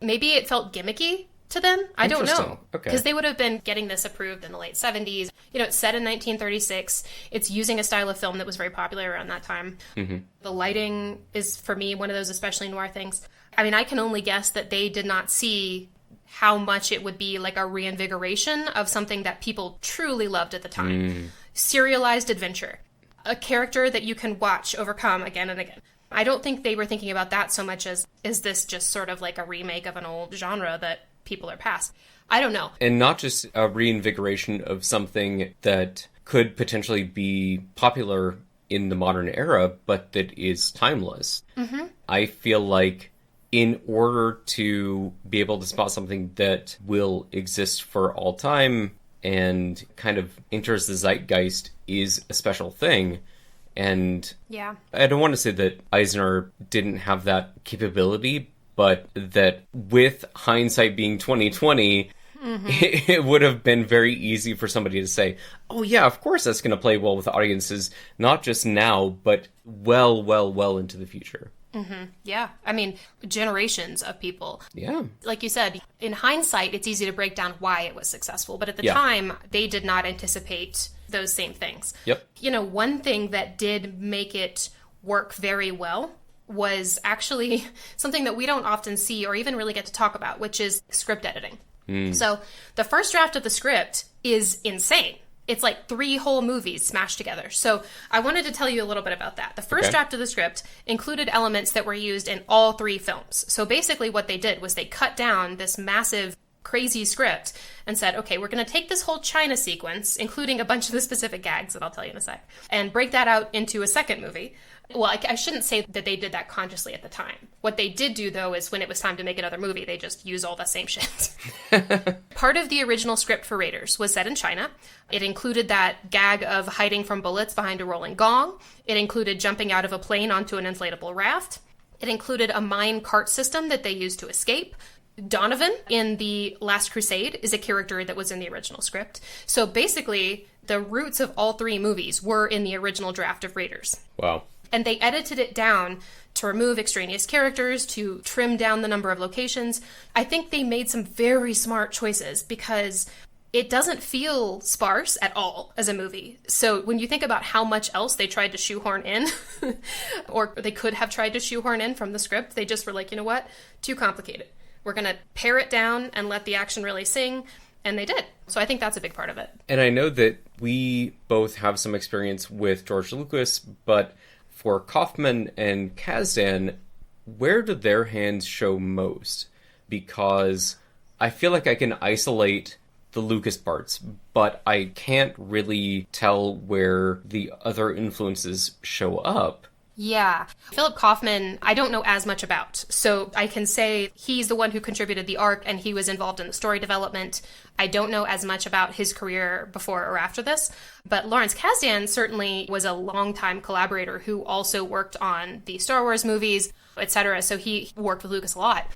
Maybe it felt gimmicky to them. I don't know. Okay. Because they would have been getting this approved in the late 70s. You know, it's set in 1936. It's using a style of film that was very popular around that time. Mm-hmm. The lighting is, for me, one of those especially noir things. I mean, I can only guess that they did not see how much it would be like a reinvigoration of something that people truly loved at the time. Serialized adventure. A character that you can watch overcome again and again. I don't think they were thinking about that so much as, is this just sort of like a remake of an old genre that people are past? I don't know. And not just a reinvigoration of something that could potentially be popular in the modern era, but that is timeless. Mm-hmm. I feel like in order to be able to spot something that will exist for all time and kind of enters the zeitgeist is a special thing. And yeah, I don't want to say that Eisner didn't have that capability, but that with hindsight being 2020, it would have been very easy for somebody to say, oh yeah, of course that's going to play well with audiences, not just now, but well into the future. Mm-hmm. Yeah. I mean, generations of people. Yeah. Like you said, in hindsight, it's easy to break down why it was successful. But at the Yeah. time, they did not anticipate those same things. Yep. You know, one thing that did make it work very well was actually something that we don't often see or even really get to talk about, which is script editing. So the first draft of the script is insane. It's like 3 whole movies smashed together. So I wanted to tell you a little bit about that. The first draft of the script included elements that were used in all 3 films. So basically what they did was they cut down this massive, crazy script and said, okay, we're going to take this whole China sequence, including a bunch of the specific gags that I'll tell you in a sec, and break that out into a second movie. Well, I shouldn't say that they did that consciously at the time. What they did do, though, is when it was time to make another movie, they just use all the same shit. Part of the original script for Raiders was set in China. It included that gag of hiding from bullets behind a rolling gong. It included jumping out of a plane onto an inflatable raft. It included a mine cart system that they used to escape. Donovan in The Last Crusade is a character that was in the original script. So basically, the roots of all 3 movies were in the original draft of Raiders. Wow. And they edited it down to remove extraneous characters, to trim down the number of locations. I think they made some very smart choices because it doesn't feel sparse at all as a movie. So when you think about how much else they tried to shoehorn in, or they could have tried to shoehorn in from the script, they just were like, you know what? Too complicated. We're going to pare it down and let the action really sing. And they did. So I think that's a big part of it. And I know that we both have some experience with George Lucas, but for Kaufman and Kasdan, where do their hands show most? Because I feel like I can isolate the Lucas parts, but I can't really tell where the other influences show up. Yeah. Philip Kaufman, I don't know as much about. So I can say he's the one who contributed the arc and he was involved in the story development. I don't know as much about his career before or after this. But Lawrence Kasdan certainly was a longtime collaborator who also worked on the Star Wars movies, etc. So he worked with Lucas a lot.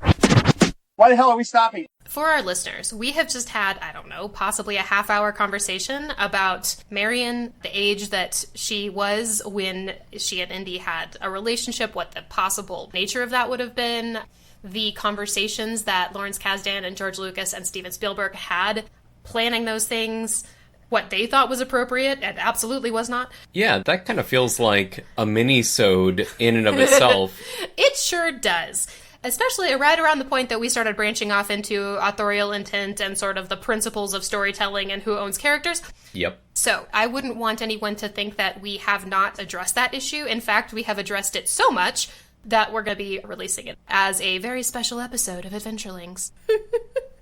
Why the hell are we stopping? For our listeners, we have just had, I don't know, possibly a half-hour conversation about Marion, the age that she was when she and Indy had a relationship, what the possible nature of that would have been, the conversations that Lawrence Kasdan and George Lucas and Steven Spielberg had planning those things, what they thought was appropriate and absolutely was not. Yeah, that kind of feels like a mini-sode in and of itself. It sure does. Especially right around the point that we started branching off into authorial intent and sort of the principles of storytelling and who owns characters. Yep. So I wouldn't want anyone to think that we have not addressed that issue. In fact, we have addressed it so much that we're going to be releasing it as a very special episode of Adventurelings.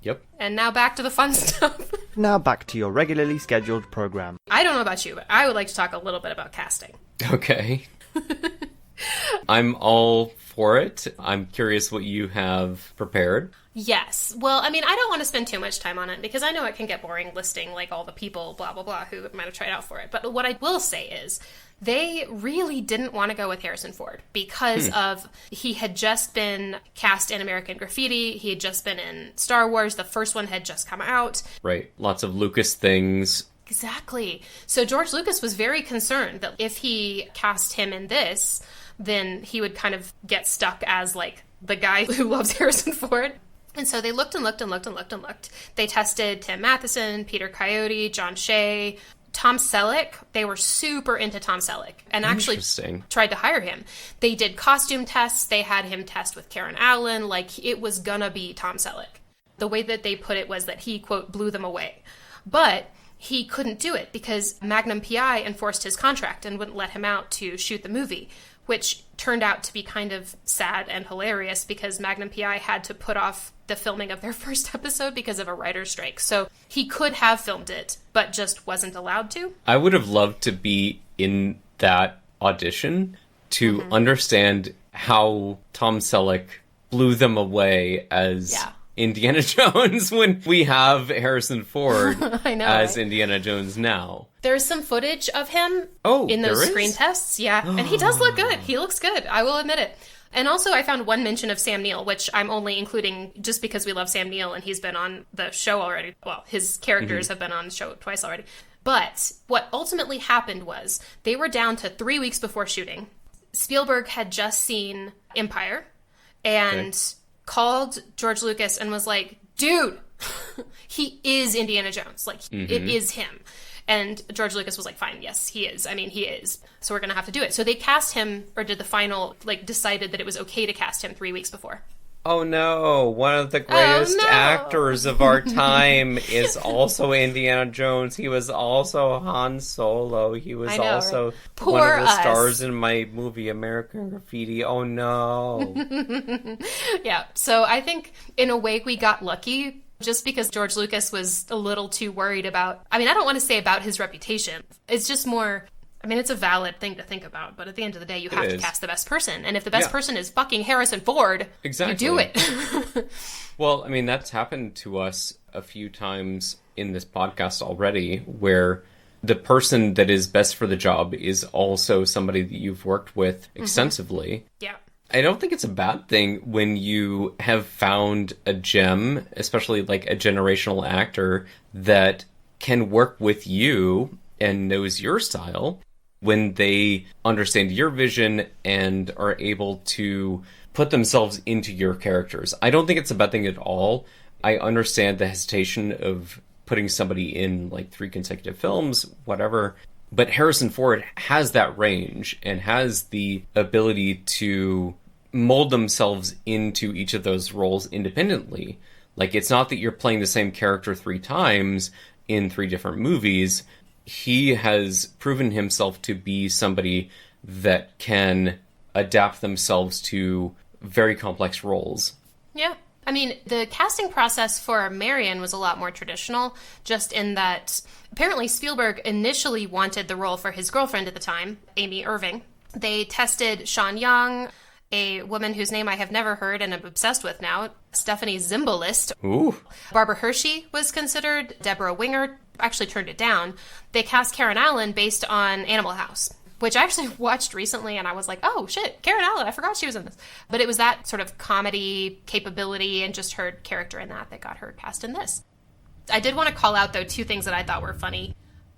Yep. And now back to the fun stuff. Now back to your regularly scheduled program. I don't know about you, but I would like to talk a little bit about casting. Okay. I'm all for it. I'm curious what you have prepared. Yes. Well, I mean, I don't want to spend too much time on it because I know it can get boring listing like all the people, blah, blah, blah, who might have tried out for it. But what I will say is they really didn't want to go with Harrison Ford because of he had just been cast in American Graffiti. He had just been in Star Wars. The first one had just come out. Right. Lots of Lucas things. Exactly. So George Lucas was very concerned that if he cast him in this, then he would kind of get stuck as like the guy who loves Harrison Ford. And so they looked and looked and looked and looked and looked. They tested Tim Matheson, Peter Coyote, John Shea, Tom Selleck. They were super into Tom Selleck and actually tried to hire him. They did costume tests. They had him test with Karen Allen. Like, it was gonna be Tom Selleck. The way that they put it was that he, quote, blew them away. But he couldn't do it because Magnum PI enforced his contract and wouldn't let him out to shoot the movie, which turned out to be kind of sad and hilarious because Magnum PI had to put off the filming of their first episode because of a writer's strike. So he could have filmed it, but just wasn't allowed to. I would have loved to be in that audition to understand how Tom Selleck blew them away as Indiana Jones when we have Harrison Ford I know, as right? Indiana Jones now. There's some footage of him in those there screen is? tests. Yeah, and he does look good. He looks good. I will admit it. And also I found one mention of Sam Neill, which I'm only including just because we love Sam Neill and he's been on the show already. Well, his characters have been on the show twice already. But what ultimately happened was they were down to 3 weeks before shooting. Spielberg had just seen Empire and called George Lucas and was like, dude, he is Indiana Jones. Like, it is him. And George Lucas was like, fine, yes, he is. I mean, he is. So we're going to have to do it. So they cast him, or did the final, like, decided that it was okay to cast him 3 weeks before. Oh no, one of the greatest actors of our time is also Indiana Jones. He was also Han Solo. He was also one of the stars in my movie American Graffiti. Oh no. Yeah, so I think in a way we got lucky just because George Lucas was a little too worried about, I mean, I don't want to say about his reputation. It's just more, I mean, it's a valid thing to think about, but at the end of the day, you have to cast the best person. And if the best person is fucking Harrison Ford, you do it. Well, I mean, that's happened to us a few times in this podcast already, where the person that is best for the job is also somebody that you've worked with extensively. Yeah. I don't think it's a bad thing when you have found a gem, especially like a generational actor that can work with you and knows your style, when they understand your vision and are able to put themselves into your characters. I don't think it's a bad thing at all. I understand the hesitation of putting somebody in like 3 consecutive films, whatever. But Harrison Ford has that range and has the ability to mold themselves into each of those roles independently. Like, it's not that you're playing the same character 3 times in 3 different movies. He has proven himself to be somebody that can adapt themselves to very complex roles. Yeah. I mean, the casting process for Marion was a lot more traditional, just in that apparently Spielberg initially wanted the role for his girlfriend at the time, Amy Irving. They tested Sean Young, a woman whose name I have never heard and I'm obsessed with now, Stephanie Zimbalist. Ooh. Barbara Hershey was considered. Deborah Winger actually turned it down. They cast Karen Allen based on Animal House, which I actually watched recently, and I was like, oh shit, Karen Allen, I forgot she was in this. But it was that sort of comedy capability and just her character in that got her cast in this. I did want to call out, though, 2 things that I thought were funny.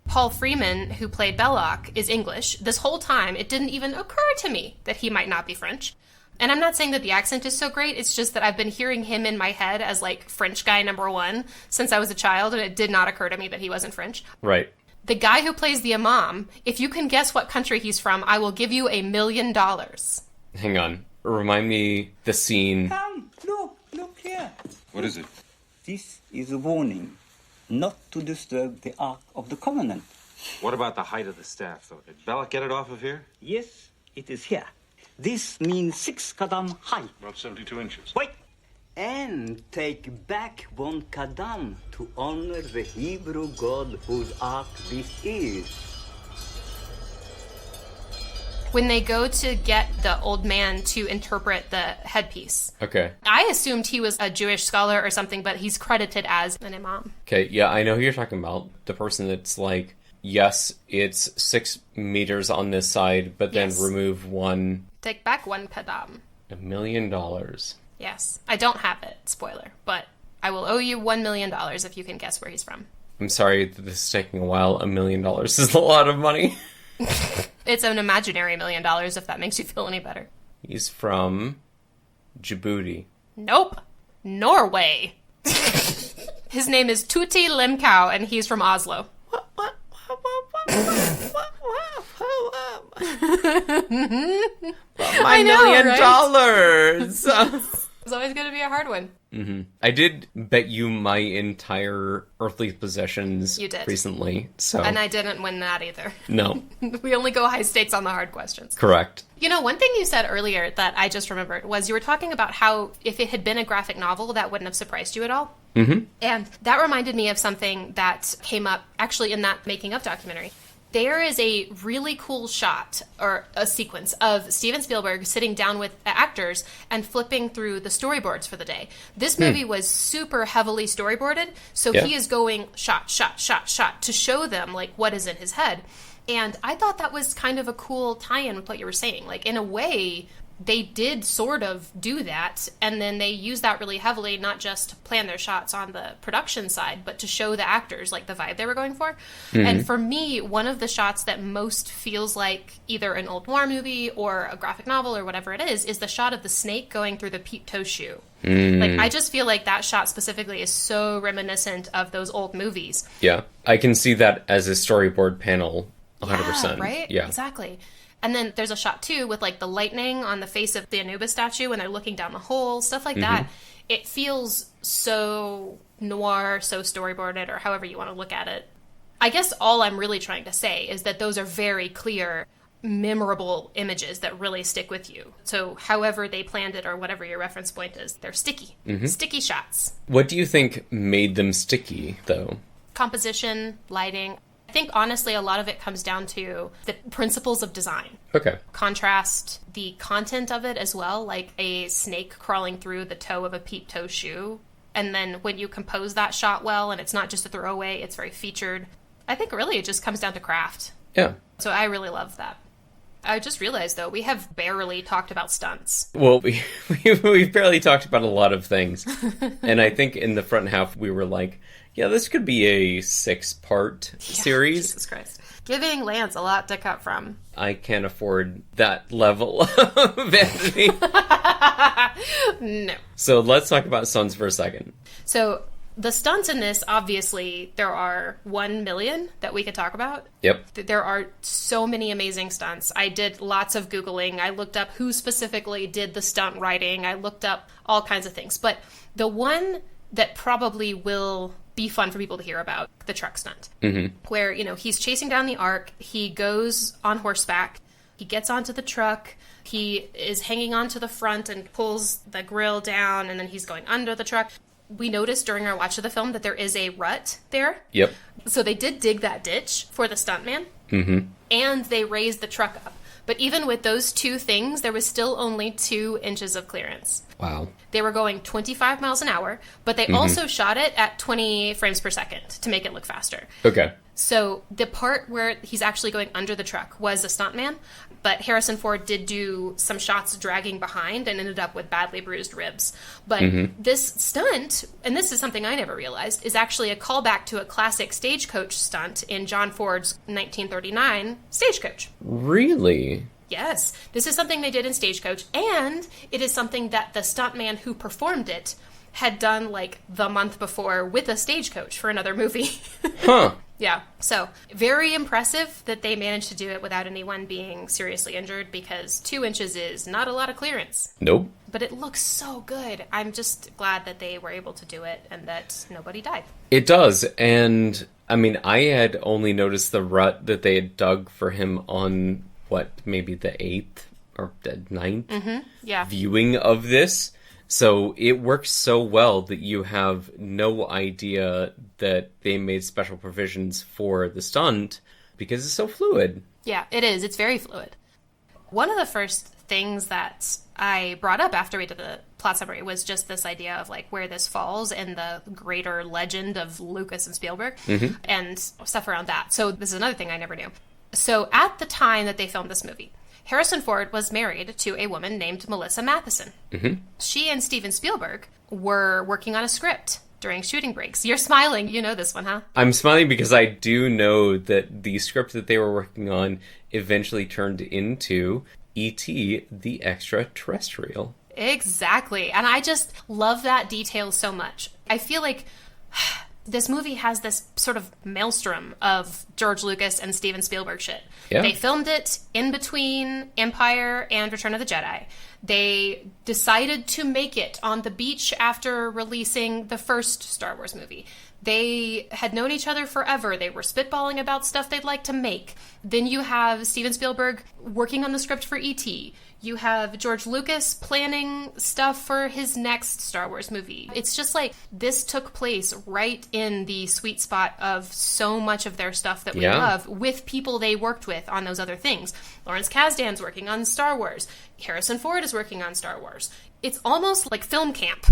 Paul Freeman, who played Belloc, is English. This whole time, it didn't even occur to me that he might not be French. And I'm not saying that the accent is so great, it's just that I've been hearing him in my head as, like, French guy #1 since I was a child, and it did not occur to me that he wasn't French. Right. The guy who plays the Imam, if you can guess what country he's from, I will give you $1 million. Hang on. Remind me the scene. Come, look here. What is it? This is a warning not to disturb the Ark of the Covenant. What about the height of the staff, though? Did Belloc get it off of here? Yes, it is here. This means 6 kadam high. About 72 inches. Wait! And take back 1 kadam to honor the Hebrew god whose ark this is. when they go to get the old man to interpret the headpiece. Okay. I assumed he was a Jewish scholar or something, but he's credited as an imam. Okay, yeah, I know who you're talking about. The person that's like, yes, it's 6 meters on this side, but then remove one. Take back 1 qadam. $1 million. Yes. I don't have it, spoiler, but I will owe you $1 million if you can guess where he's from. I'm sorry that this is taking a while. $1 million is a lot of money. It's an imaginary $1 million, if that makes you feel any better. He's from Djibouti. Nope. Norway. His name is Tuti Limkau, and he's from Oslo. $1 million! It's always going to be a hard one. Mm-hmm. I did bet you my entire earthly possessions recently. So. And I didn't win that either. No. We only go high stakes on the hard questions. Correct. You know, one thing you said earlier that I just remembered was you were talking about how if it had been a graphic novel, that wouldn't have surprised you at all. Mm-hmm. And that reminded me of something that came up actually in that making of documentary. There is a really cool shot, or a sequence, of Steven Spielberg sitting down with actors and flipping through the storyboards for the day. This movie was super heavily storyboarded, so he is going shot, shot, shot, shot to show them, like, what is in his head. And I thought that was kind of a cool tie-in with what you were saying. Like, in a way, they did sort of do that, and then they used that really heavily, not just to plan their shots on the production side, but to show the actors, like, the vibe they were going for. Mm-hmm. And for me, one of the shots that most feels like either an old noir movie or a graphic novel or whatever it is the shot of the snake going through the peep toe shoe. Like, I just feel like that shot specifically is so reminiscent of those old movies. Yeah, I can see that as a storyboard panel 100%. Yeah, right? Yeah. Exactly. And then there's a shot, too, with, like, the lightning on the face of the Anubis statue when they're looking down the hole, stuff like that. It feels so noir, so storyboarded, or however you want to look at it. I guess all I'm really trying to say is that those are very clear, memorable images that really stick with you. So however they planned it or whatever your reference point is, they're sticky. Sticky shots. What do you think made them sticky, though? Composition, lighting. I think, honestly, a lot of it comes down to the principles of design. Okay. Contrast, the content of it as well, like a snake crawling through the toe of a peep toe shoe. And then when you compose that shot well, and it's not just a throwaway, it's very featured. I think really it just comes down to craft. Yeah. So I really love that. I just realized, though, we have barely talked about stunts. Well, we've barely talked about a lot of things. And I think in the front half we were like, yeah, this could be a 6-part series. Jesus Christ. Giving Lance a lot to cut from. I can't afford that level of vanity. No. So let's talk about stunts for a second. So the stunts in this, obviously, there are 1 million that we could talk about. Yep. There are so many amazing stunts. I did lots of Googling. I looked up who specifically did the stunt writing. I looked up all kinds of things. But the one that probably will be fun for people to hear about, the truck stunt. Where, you know, he's chasing down the Ark. He goes on horseback. He gets onto the truck. He is hanging onto the front and pulls the grill down, and then he's going under the truck. We noticed during our watch of the film that there is a rut there. Yep. So they did dig that ditch for the stuntman. And they raised the truck up. But even with those two things, there was still only 2 inches of clearance. Wow. They were going 25 miles an hour, but they also shot it at 20 frames per second to make it look faster. Okay. So the part where he's actually going under the truck was a stuntman, but Harrison Ford did do some shots dragging behind and ended up with badly bruised ribs. But this stunt, and this is something I never realized, is actually a callback to a classic Stagecoach stunt in John Ford's 1939 Stagecoach. Really? Yes. This is something they did in Stagecoach, and it is something that the stuntman who performed it had done, like, the month before with a Stagecoach for another movie. Huh. Yeah. So, very impressive that they managed to do it without anyone being seriously injured, because 2 inches is not a lot of clearance. Nope. But it looks so good. I'm just glad that they were able to do it and that nobody died. It does. And, I mean, I had only noticed the rut that they had dug for him on, maybe the 8th or the 9th viewing of this. So it works so well that you have no idea that they made special provisions for the stunt because it's so fluid. Yeah, it is. It's very fluid. One of the first things that I brought up after we did the plot summary was just this idea of like where this falls in the greater legend of Lucas and Spielberg and stuff around that. So this is another thing I never knew. So at the time that they filmed this movie, Harrison Ford was married to a woman named Melissa Matheson. She and Steven Spielberg were working on a script during shooting breaks. You're smiling. You know this one, huh? I'm smiling because I do know that the script that they were working on eventually turned into E.T. the Extraterrestrial. Exactly. And I just love that detail so much. I feel like this movie has this sort of maelstrom of George Lucas and Steven Spielberg shit. Yeah. They filmed it in between Empire and Return of the Jedi. They decided to make it on the beach after releasing the first Star Wars movie. They had known each other forever. They were spitballing about stuff they'd like to make. Then you have Steven Spielberg working on the script for E.T. You have George Lucas planning stuff for his next Star Wars movie. It's just like this took place right in the sweet spot of so much of their stuff that we love with people they worked with on those other things. Lawrence Kasdan's working on Star Wars. Harrison Ford is working on Star Wars. It's almost like film camp.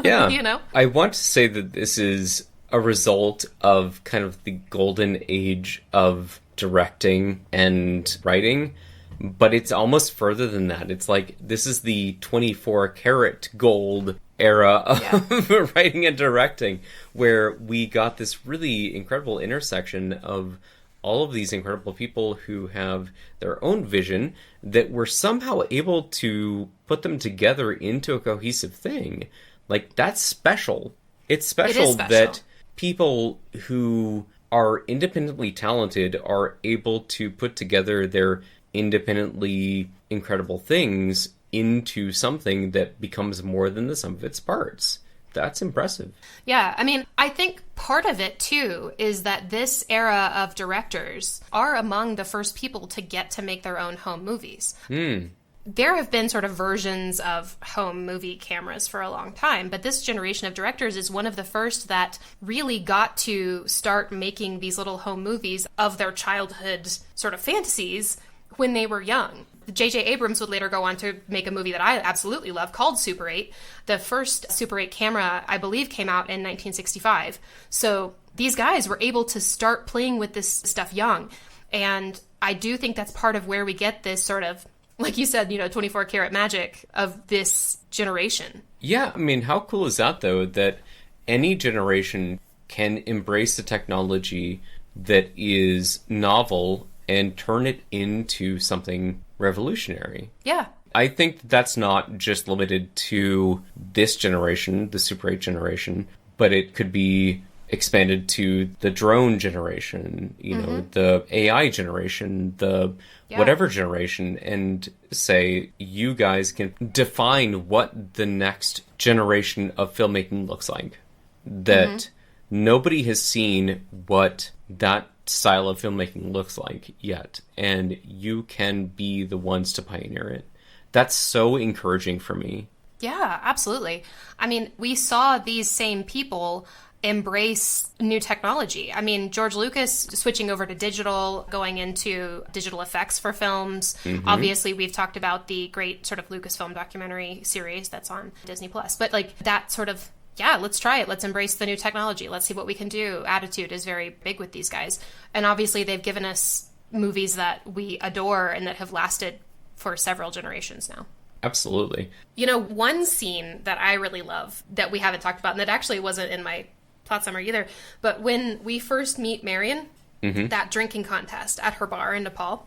Yeah. You know? I want to say that this is a result of kind of the golden age of directing and writing, but it's almost further than that. It's like this is the 24 karat gold era of writing and directing, where we got this really incredible intersection of all of these incredible people who have their own vision that we're somehow able to put them together into a cohesive thing. Like, that's special. It's special, that people who are independently talented are able to put together their independently incredible things into something that becomes more than the sum of its parts. That's impressive. Yeah, I mean, I think part of it, too, is that this era of directors are among the first people to get to make their own home movies. There have been sort of versions of home movie cameras for a long time, but this generation of directors is one of the first that really got to start making these little home movies of their childhood sort of fantasies when they were young. J.J. Abrams would later go on to make a movie that I absolutely love called Super 8. The first Super 8 camera, I believe, came out in 1965. So these guys were able to start playing with this stuff young. And I do think that's part of where we get this sort of, like you said, 24 karat magic of this generation. Yeah, I mean, how cool is that, though, that any generation can embrace the technology that is novel and turn it into something revolutionary. Yeah. I think that's not just limited to this generation, the Super 8 generation, but it could be expanded to the drone generation, know, the AI generation, the whatever generation, and say, you guys can define what the next generation of filmmaking looks like. That nobody has seen what that style of filmmaking looks like yet, and you can be the ones to pioneer it. That's so encouraging for me. Yeah, absolutely. I mean, we saw these same people embrace new technology. I mean, George Lucas switching over to digital, going into digital effects for films. Obviously, we've talked about the great sort of Lucasfilm documentary series that's on Disney Plus, but like that sort of, yeah, let's try it. Let's embrace the new technology. Let's see what we can do. Attitude is very big with these guys. And obviously they've given us movies that we adore and that have lasted for several generations now. Absolutely. One scene that I really love that we haven't talked about, and that actually wasn't in my plot summary either, but when we first meet Marion, that drinking contest at her bar in Nepal.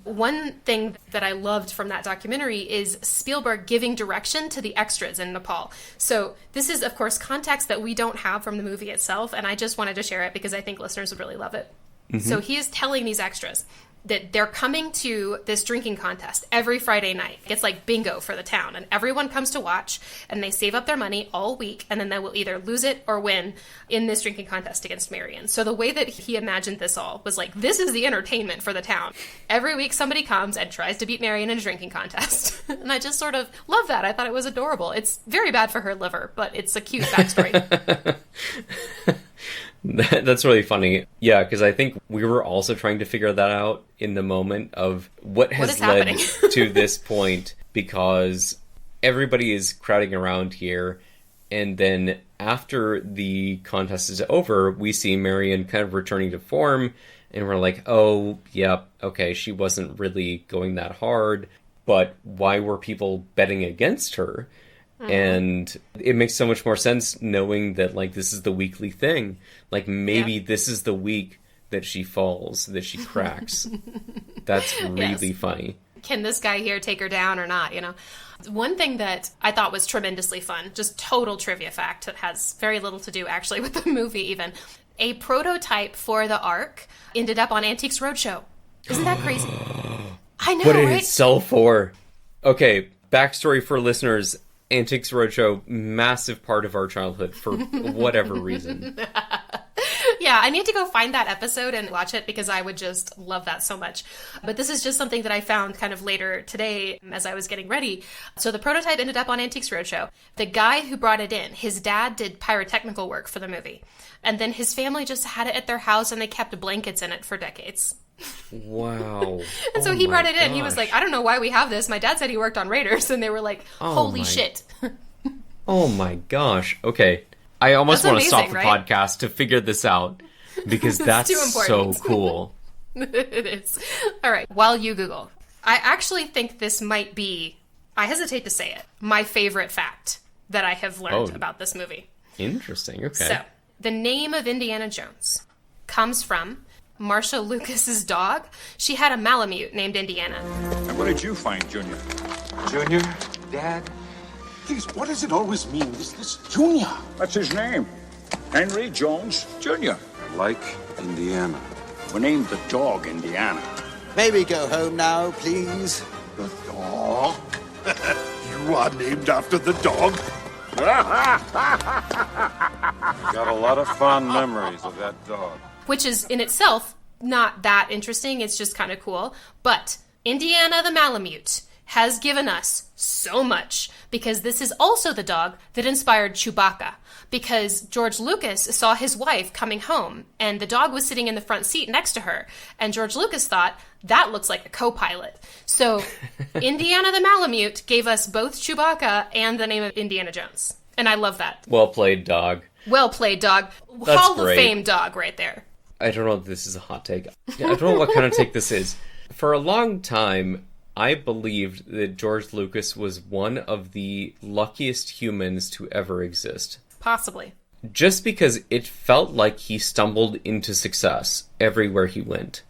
One thing that I loved from that documentary is Spielberg giving direction to the extras in Nepal. So this is, of course, context that we don't have from the movie itself, and I just wanted to share it because I think listeners would really love it. So he is telling these extras that they're coming to this drinking contest every Friday night. It's like bingo for the town, and everyone comes to watch, and they save up their money all week, and then they will either lose it or win in this drinking contest against Marion. So the way that he imagined this all was like, this is the entertainment for the town. Every week somebody comes and tries to beat Marion in a drinking contest. And I just sort of love that. I thought it was adorable. It's very bad for her liver, but it's a cute backstory. That's really funny. Yeah, because I think we were also trying to figure that out in the moment of what has led to this point, because everybody is crowding around here, and then after the contest is over, we see Marion kind of returning to form, and we're like, oh, yep, okay, she wasn't really going that hard, but why were people betting against her? And it makes so much more sense knowing that, like, this is the weekly thing. Like, maybe this is the week that she falls, that she cracks. That's really funny. Can this guy here take her down or not, you know? One thing that I thought was tremendously fun, just total trivia fact that has very little to do actually with the movie even. A prototype for the Ark ended up on Antiques Roadshow. Isn't that crazy? I know, What did right? it sell for? Okay, backstory for listeners. Antiques Roadshow, massive part of our childhood for whatever reason. Yeah, I need to go find that episode and watch it because I would just love that so much. But this is just something that I found kind of later today as I was getting ready. So the prototype ended up on Antiques Roadshow. The guy who brought it in, his dad did pyrotechnical work for the movie. And then his family just had it at their house and they kept blankets in it for decades. Wow. And so he brought it in. He was like, I don't know why we have this. My dad said he worked on Raiders. And they were like, holy shit. Oh my gosh. Okay. I almost That's want to stop amazing, the right? podcast to figure this out because It's that's too important. so cool. It is. All right. While you Google, I actually think this might be, I hesitate to say it, my favorite fact that I have learned about this movie. Interesting. Okay. So, the name of Indiana Jones comes from Marcia Lucas's dog. She had a Malamute named Indiana. And what did you find, Junior? Junior? Dad? Please, what does it always mean? This Junior? That's his name. Henry Jones Jr. Like Indiana. We named the dog Indiana. May we go home now, please? The dog? You are named after the dog? Got a lot of fond memories of that dog. Which is in itself not that interesting. It's just kind of cool. But Indiana the Malamute has given us so much because this is also the dog that inspired Chewbacca. Because George Lucas saw his wife coming home and the dog was sitting in the front seat next to her. And George Lucas thought, that looks like a co-pilot. So Indiana the Malamute gave us both Chewbacca and the name of Indiana Jones. And I love that. Well played, dog. Well played, dog. That's Hall great. of Fame dog right there. I don't know if this is a hot take. I don't know what kind of take this is. For a long time, I believed that George Lucas was one of the luckiest humans to ever exist. Possibly. Just because it felt like he stumbled into success everywhere he went.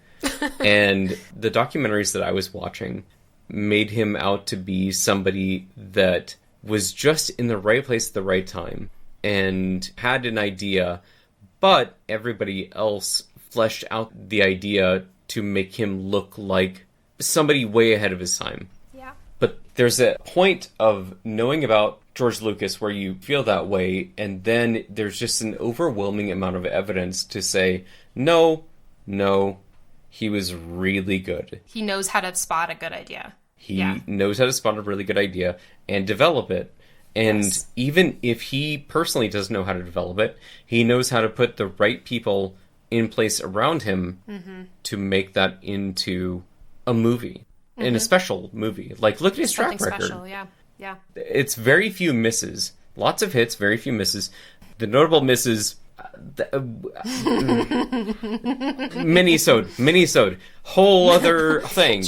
And the documentaries that I was watching made him out to be somebody that was just in the right place at the right time and had an idea, but everybody else fleshed out the idea to make him look like somebody way ahead of his time. Yeah. But there's a point of knowing about George Lucas where you feel that way, and then there's just an overwhelming amount of evidence to say, no, he was really good. He knows how to spot a good idea. He knows how to spot a really good idea and develop it. And even if he personally doesn't know how to develop it, he knows how to put the right people in place around him to make that into a movie. In a special movie. Like, look at his track record. Special, yeah. It's very few misses. Lots of hits, very few misses. The notable misses... Minisode. Whole other thing.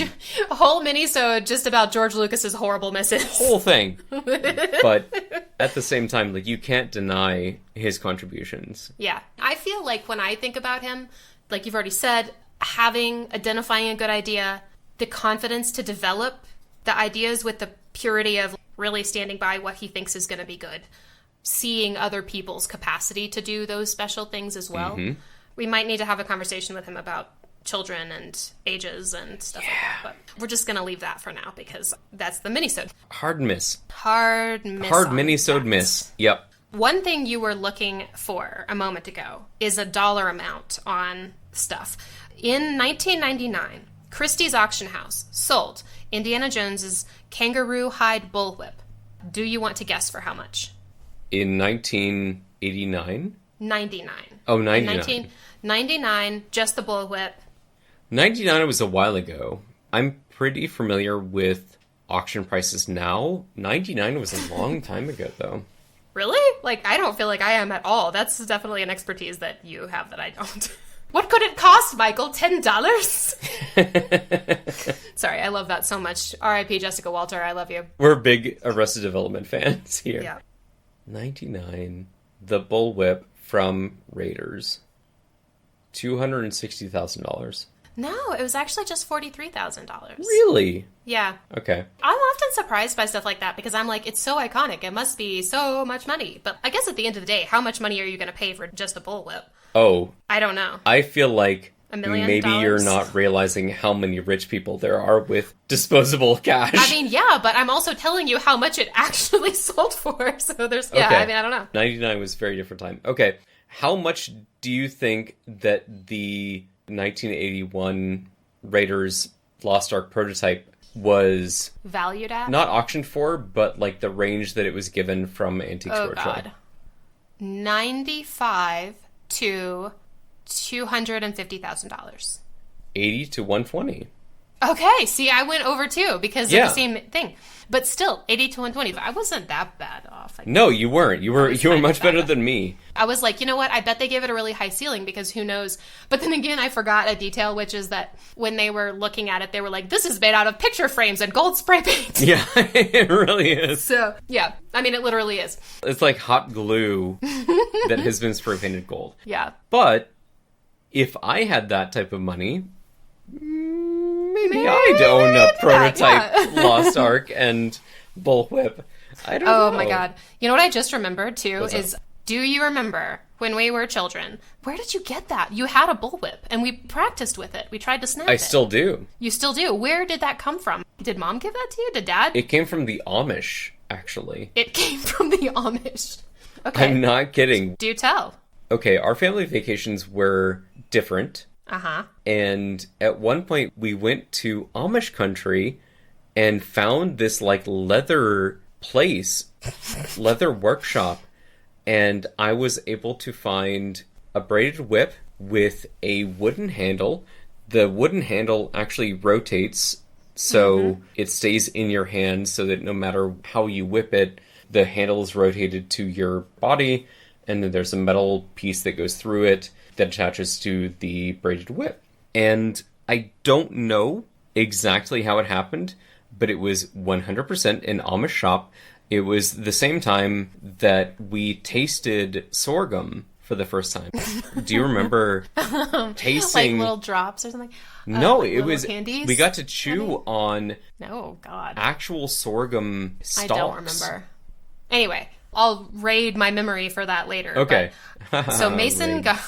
A whole mini-sode just about George Lucas's horrible misses. Whole thing. But at the same time, like, you can't deny his contributions. Yeah. I feel like when I think about him, like you've already said, identifying a good idea, the confidence to develop the ideas with the purity of really standing by what he thinks is going to be good. Seeing other people's capacity to do those special things as well. We might need to have a conversation with him about children and ages and stuff like that. But we're just going to leave that for now because that's the minisode. Hard miss. Hard minisode miss. Yep. One thing you were looking for a moment ago is a dollar amount on stuff. In 1999, Christie's Auction House sold Indiana Jones's kangaroo hide bullwhip. Do you want to guess for how much? In 1989? 99. Oh, 99. In 1999, just the bullwhip. 99 was a while ago. I'm pretty familiar with auction prices now. 99 was a long time ago, though. Really? Like, I don't feel like I am at all. That's definitely an expertise that you have that I don't. What could it cost, Michael? $10? Sorry, I love that so much. R.I.P. Jessica Walter, I love you. We're big Arrested Development fans here. Yeah. 99. The bullwhip from Raiders. $260,000. No, it was actually just $43,000. Really? Yeah. Okay. I'm often surprised by stuff like that because I'm like, it's so iconic. It must be so much money. But I guess at the end of the day, how much money are you going to pay for just a bullwhip? Oh. I don't know. I feel like $1 million? maybe you're not realizing how many rich people there are with disposable cash. I mean, yeah, but I'm also telling you how much it actually sold for. So there's, yeah, Okay. I mean, I don't know. 99 was a very different time. Okay. How much do you think that the 1981 Raiders Lost Ark prototype was Valued at? not auctioned for, but like the range that it was given from Antiques Oh, Roadshow? God. $95,000 to $250,000. 80 to 120. Okay, see, I went over too because Yeah. of the same thing. But still, 80 to 120. I wasn't that bad off. No, you weren't. You were much better than me. I was like, you know what? I bet they gave it a really high ceiling because who knows? But then again, I forgot a detail, which is that when they were looking at it, they were like, this is made out of picture frames and gold spray paint. Yeah, it really is. So, yeah. I mean, it literally is. It's like hot glue that has been spray painted gold. Yeah. But if I had that type of money, maybe I'd own a prototype yeah. Lost Ark and bullwhip. I don't know. Oh my God. You know what I just remembered too What's is, that? do you remember when we were children? Where did you get that? You had a bullwhip and we practiced with it. We tried to snap it. I still do. You still do. Where did that come from? Did Mom give that to you? Did Dad? It came from the Amish, actually. It came from the Amish. Okay. I'm not kidding. Do tell. Okay, our family vacations were different. Uh-huh. And at one point we went to Amish country and found this like leather place, leather workshop, and I was able to find a braided whip with a wooden handle. The wooden handle actually rotates so it stays in your hand so that no matter how you whip it, the handle is rotated to your body, and then there's a metal piece that goes through it that attaches to the braided whip. And I don't know exactly how it happened, but it was 100% an Amish shop. It was the same time that we tasted sorghum for the first time. Do you remember tasting... Like little drops or something? No, like it little was... candies? We got to chew on Oh, God. actual sorghum stalks. I don't remember. Anyway, I'll raid my memory for that later. Okay. But- so Mason Raid. got...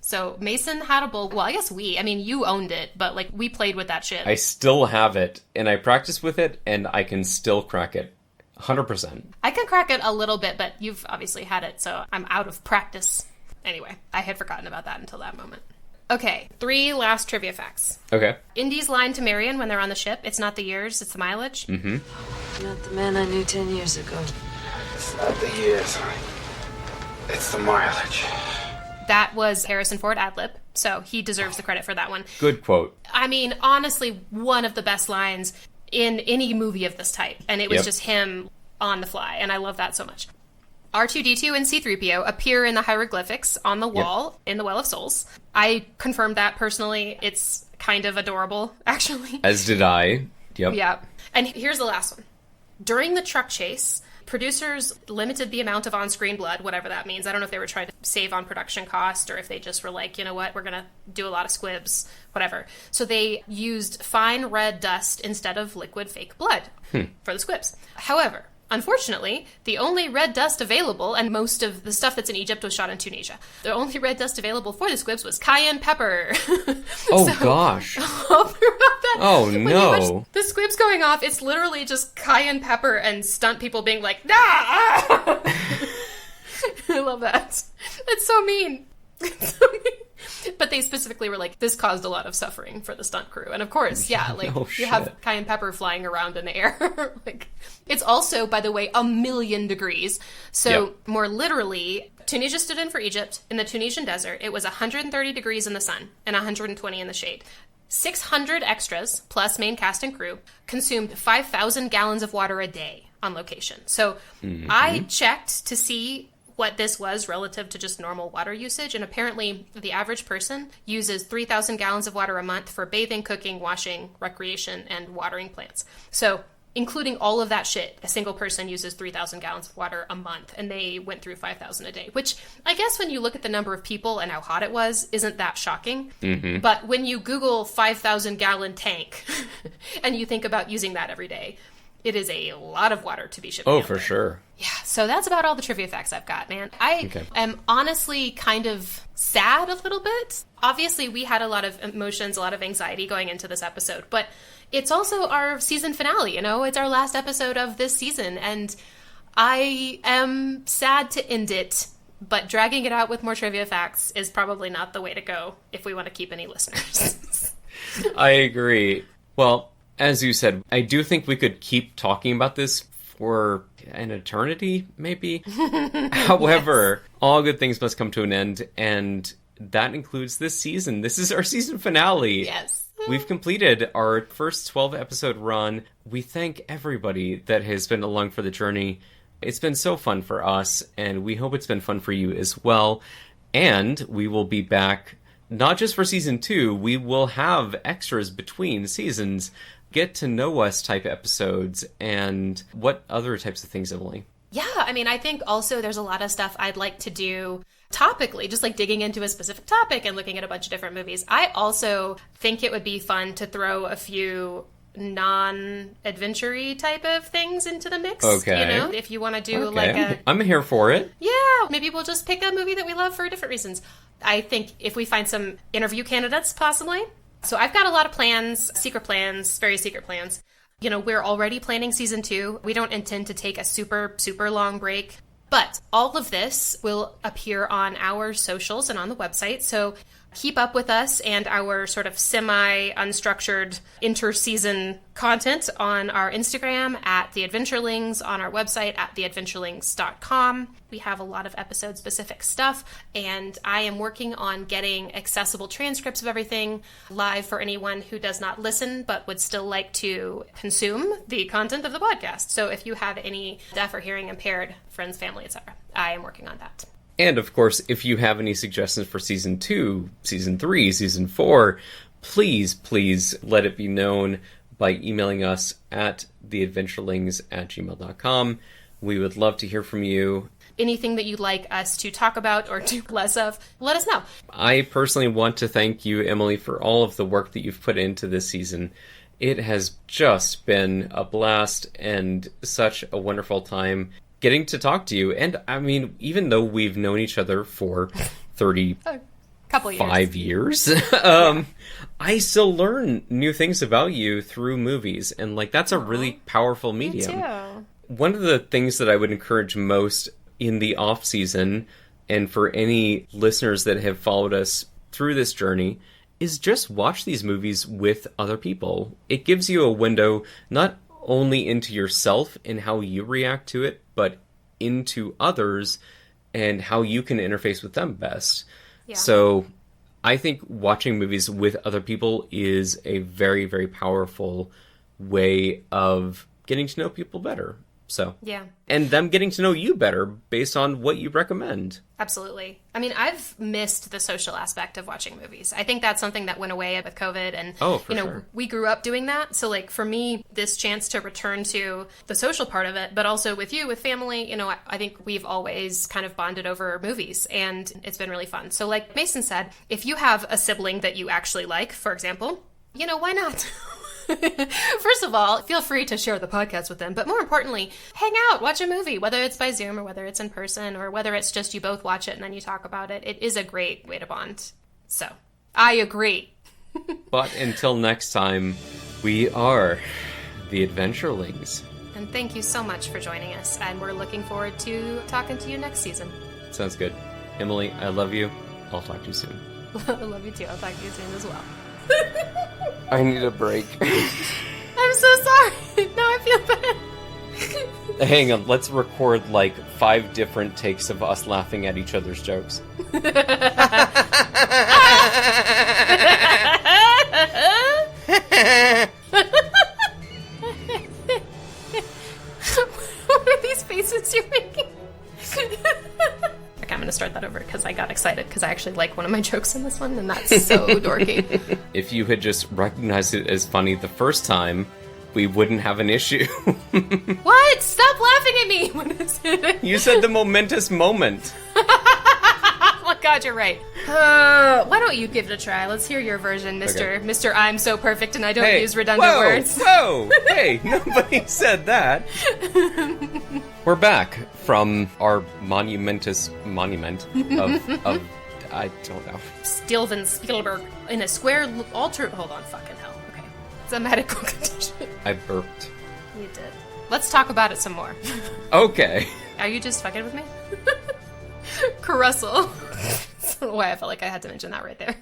So Mason had a bull. Well, I guess you owned it, but like we played with that shit. I still have it, and I practice with it, and I can still crack it. 100%. I can crack it a little bit, but you've obviously had it, so I'm out of practice. Anyway, I had forgotten about that until that moment. Okay, 3 last trivia facts. Okay. Indy's line to Marion when they're on the ship, it's not the years, it's the mileage. Mm-hmm. Not the man I knew 10 years ago. It's not the years, it's the mileage. That was Harrison Ford ad-lib, so he deserves the credit for that one. Good quote. I mean, honestly, one of the best lines in any movie of this type, and it was Yep. just him on the fly, and I love that so much. R2-D2 and C-3PO appear in the hieroglyphics on the wall in the Well of Souls. I confirmed that personally. It's kind of adorable, actually. As did I. Yep. Yeah. And here's the last one. During the truck chase, producers limited the amount of on-screen blood, whatever that means. I don't know if they were trying to save on production cost or if they just were like, you know what, we're going to do a lot of squibs, whatever. So they used fine red dust instead of liquid fake blood for the squibs. However, unfortunately, the only red dust available, and most of the stuff that's in Egypt was shot in Tunisia, the only red dust available for the squibs was cayenne pepper. Oh, gosh. All throughout that, Oh, when you no. watch the squibs going off, it's literally just cayenne pepper and stunt people being like, nah! Ah! I love that. It's so mean. It's so mean. But they specifically were like, this caused a lot of suffering for the stunt crew. And of course, yeah, like Oh, you have cayenne pepper flying around in the air. Like, it's also, by the way, 1,000,000 degrees. So more literally, Tunisia stood in for Egypt. In the Tunisian desert, it was 130 degrees in the sun and 120 in the shade. 600 extras, plus main cast and crew, consumed 5,000 gallons of water a day on location. So I checked to see what this was relative to just normal water usage, and apparently the average person uses 3,000 gallons of water a month for bathing, cooking, washing, recreation, and watering plants. So including all of that shit, a single person uses 3,000 gallons of water a month, and they went through 5,000 a day, which I guess when you look at the number of people and how hot it was, isn't that shocking. But when you Google 5,000 gallon tank and you think about using that every day, it is a lot of water to be shipping Oh, out for there. sure. Yeah, so that's about all the trivia facts I've got, man. I am honestly kind of sad a little bit. Obviously, we had a lot of emotions, a lot of anxiety going into this episode, but it's also our season finale, you know? It's our last episode of this season, and I am sad to end it, but dragging it out with more trivia facts is probably not the way to go if we want to keep any listeners. I agree. Well, as you said, I do think we could keep talking about this for an eternity, maybe. However, all good things must come to an end, and that includes this season. This is our season finale. Yes. We've completed our first 12-episode run. We thank everybody that has been along for the journey. It's been so fun for us, and we hope it's been fun for you as well. And we will be back, not just for season 2, we will have extras between seasons, get to know us type episodes, and what other types of things, Emily? Yeah, I mean, I think also there's a lot of stuff I'd like to do topically, just like digging into a specific topic and looking at a bunch of different movies. I also think it would be fun to throw a few non-adventure-y type of things into the mix. Okay. You know, if you want to do like a... I'm here for it. Yeah, maybe we'll just pick a movie that we love for different reasons. I think if we find some interview candidates, possibly. So I've got a lot of plans, secret plans, very secret plans. You know, we're already planning season 2. We don't intend to take a super, super long break. But all of this will appear on our socials and on the website. So keep up with us and our sort of semi-unstructured inter-season content on our Instagram at The Adventurelings, on our website at theadventurelings.com. We have a lot of episode-specific stuff, and I am working on getting accessible transcripts of everything live for anyone who does not listen but would still like to consume the content of the podcast. So if you have any deaf or hearing impaired friends, family, etc., I am working on that. And of course, if you have any suggestions for season 2, season 3, season 4, please let it be known by emailing us at theadventurelings@gmail.com. We would love to hear from you. Anything that you'd like us to talk about or do less of, let us know. I personally want to thank you, Emily, for all of the work that you've put into this season. It has just been a blast and such a wonderful time getting to talk to you. And I mean, even though we've known each other for 35 years, I still learn new things about you through movies. And like, that's a really powerful medium. Me too. One of the things that I would encourage most in the off season, and for any listeners that have followed us through this journey, is just watch these movies with other people. It gives you a window not only into yourself and how you react to it, but into others and how you can interface with them best. Yeah. So I think watching movies with other people is a very, very powerful way of getting to know people better. So, yeah. And them getting to know you better based on what you recommend. Absolutely. I mean, I've missed the social aspect of watching movies. I think that's something that went away with COVID. And, sure. We grew up doing that. So, like, for me, this chance to return to the social part of it, but also with you, with family, I think we've always kind of bonded over movies, and it's been really fun. So, like Mason said, if you have a sibling that you actually like, for example, why not? First of all, feel free to share the podcast with them, but more importantly, hang out, watch a movie, whether it's by Zoom or whether it's in person or whether it's just you both watch it and then you talk about it. It is a great way to bond. So, I agree. But until next time, we are the Adventurelings. And thank you so much for joining us, and we're looking forward to talking to you next season. Sounds good. Emily, I love you. I'll talk to you soon. I love you too. I'll talk to you soon as well. I need a break. I'm so sorry. Now I feel bad. Hang on, let's record like 5 different takes of us laughing at each other's jokes. What are these faces you're making? Okay, I'm gonna start that over because I got excited because I actually like one of my jokes in this one, and that's so dorky. If you had just recognized it as funny the first time, we wouldn't have an issue. What? Stop laughing at me! What is it? You said the momentous moment. Oh God, you're right. Why don't you give it a try? Let's hear your version, Mr. Okay. Mr. I'm so perfect and I don't Hey, use redundant whoa, words. Whoa! Hey, nobody said that. We're back from our monumentous monument of I don't know. Steven Spielberg in a square altar. Hold on, fucking hell. Okay, it's a medical condition. I burped. You did. Let's talk about it some more. Okay. Are you just fucking with me? Carussell. I don't know why I felt like I had to mention that right there.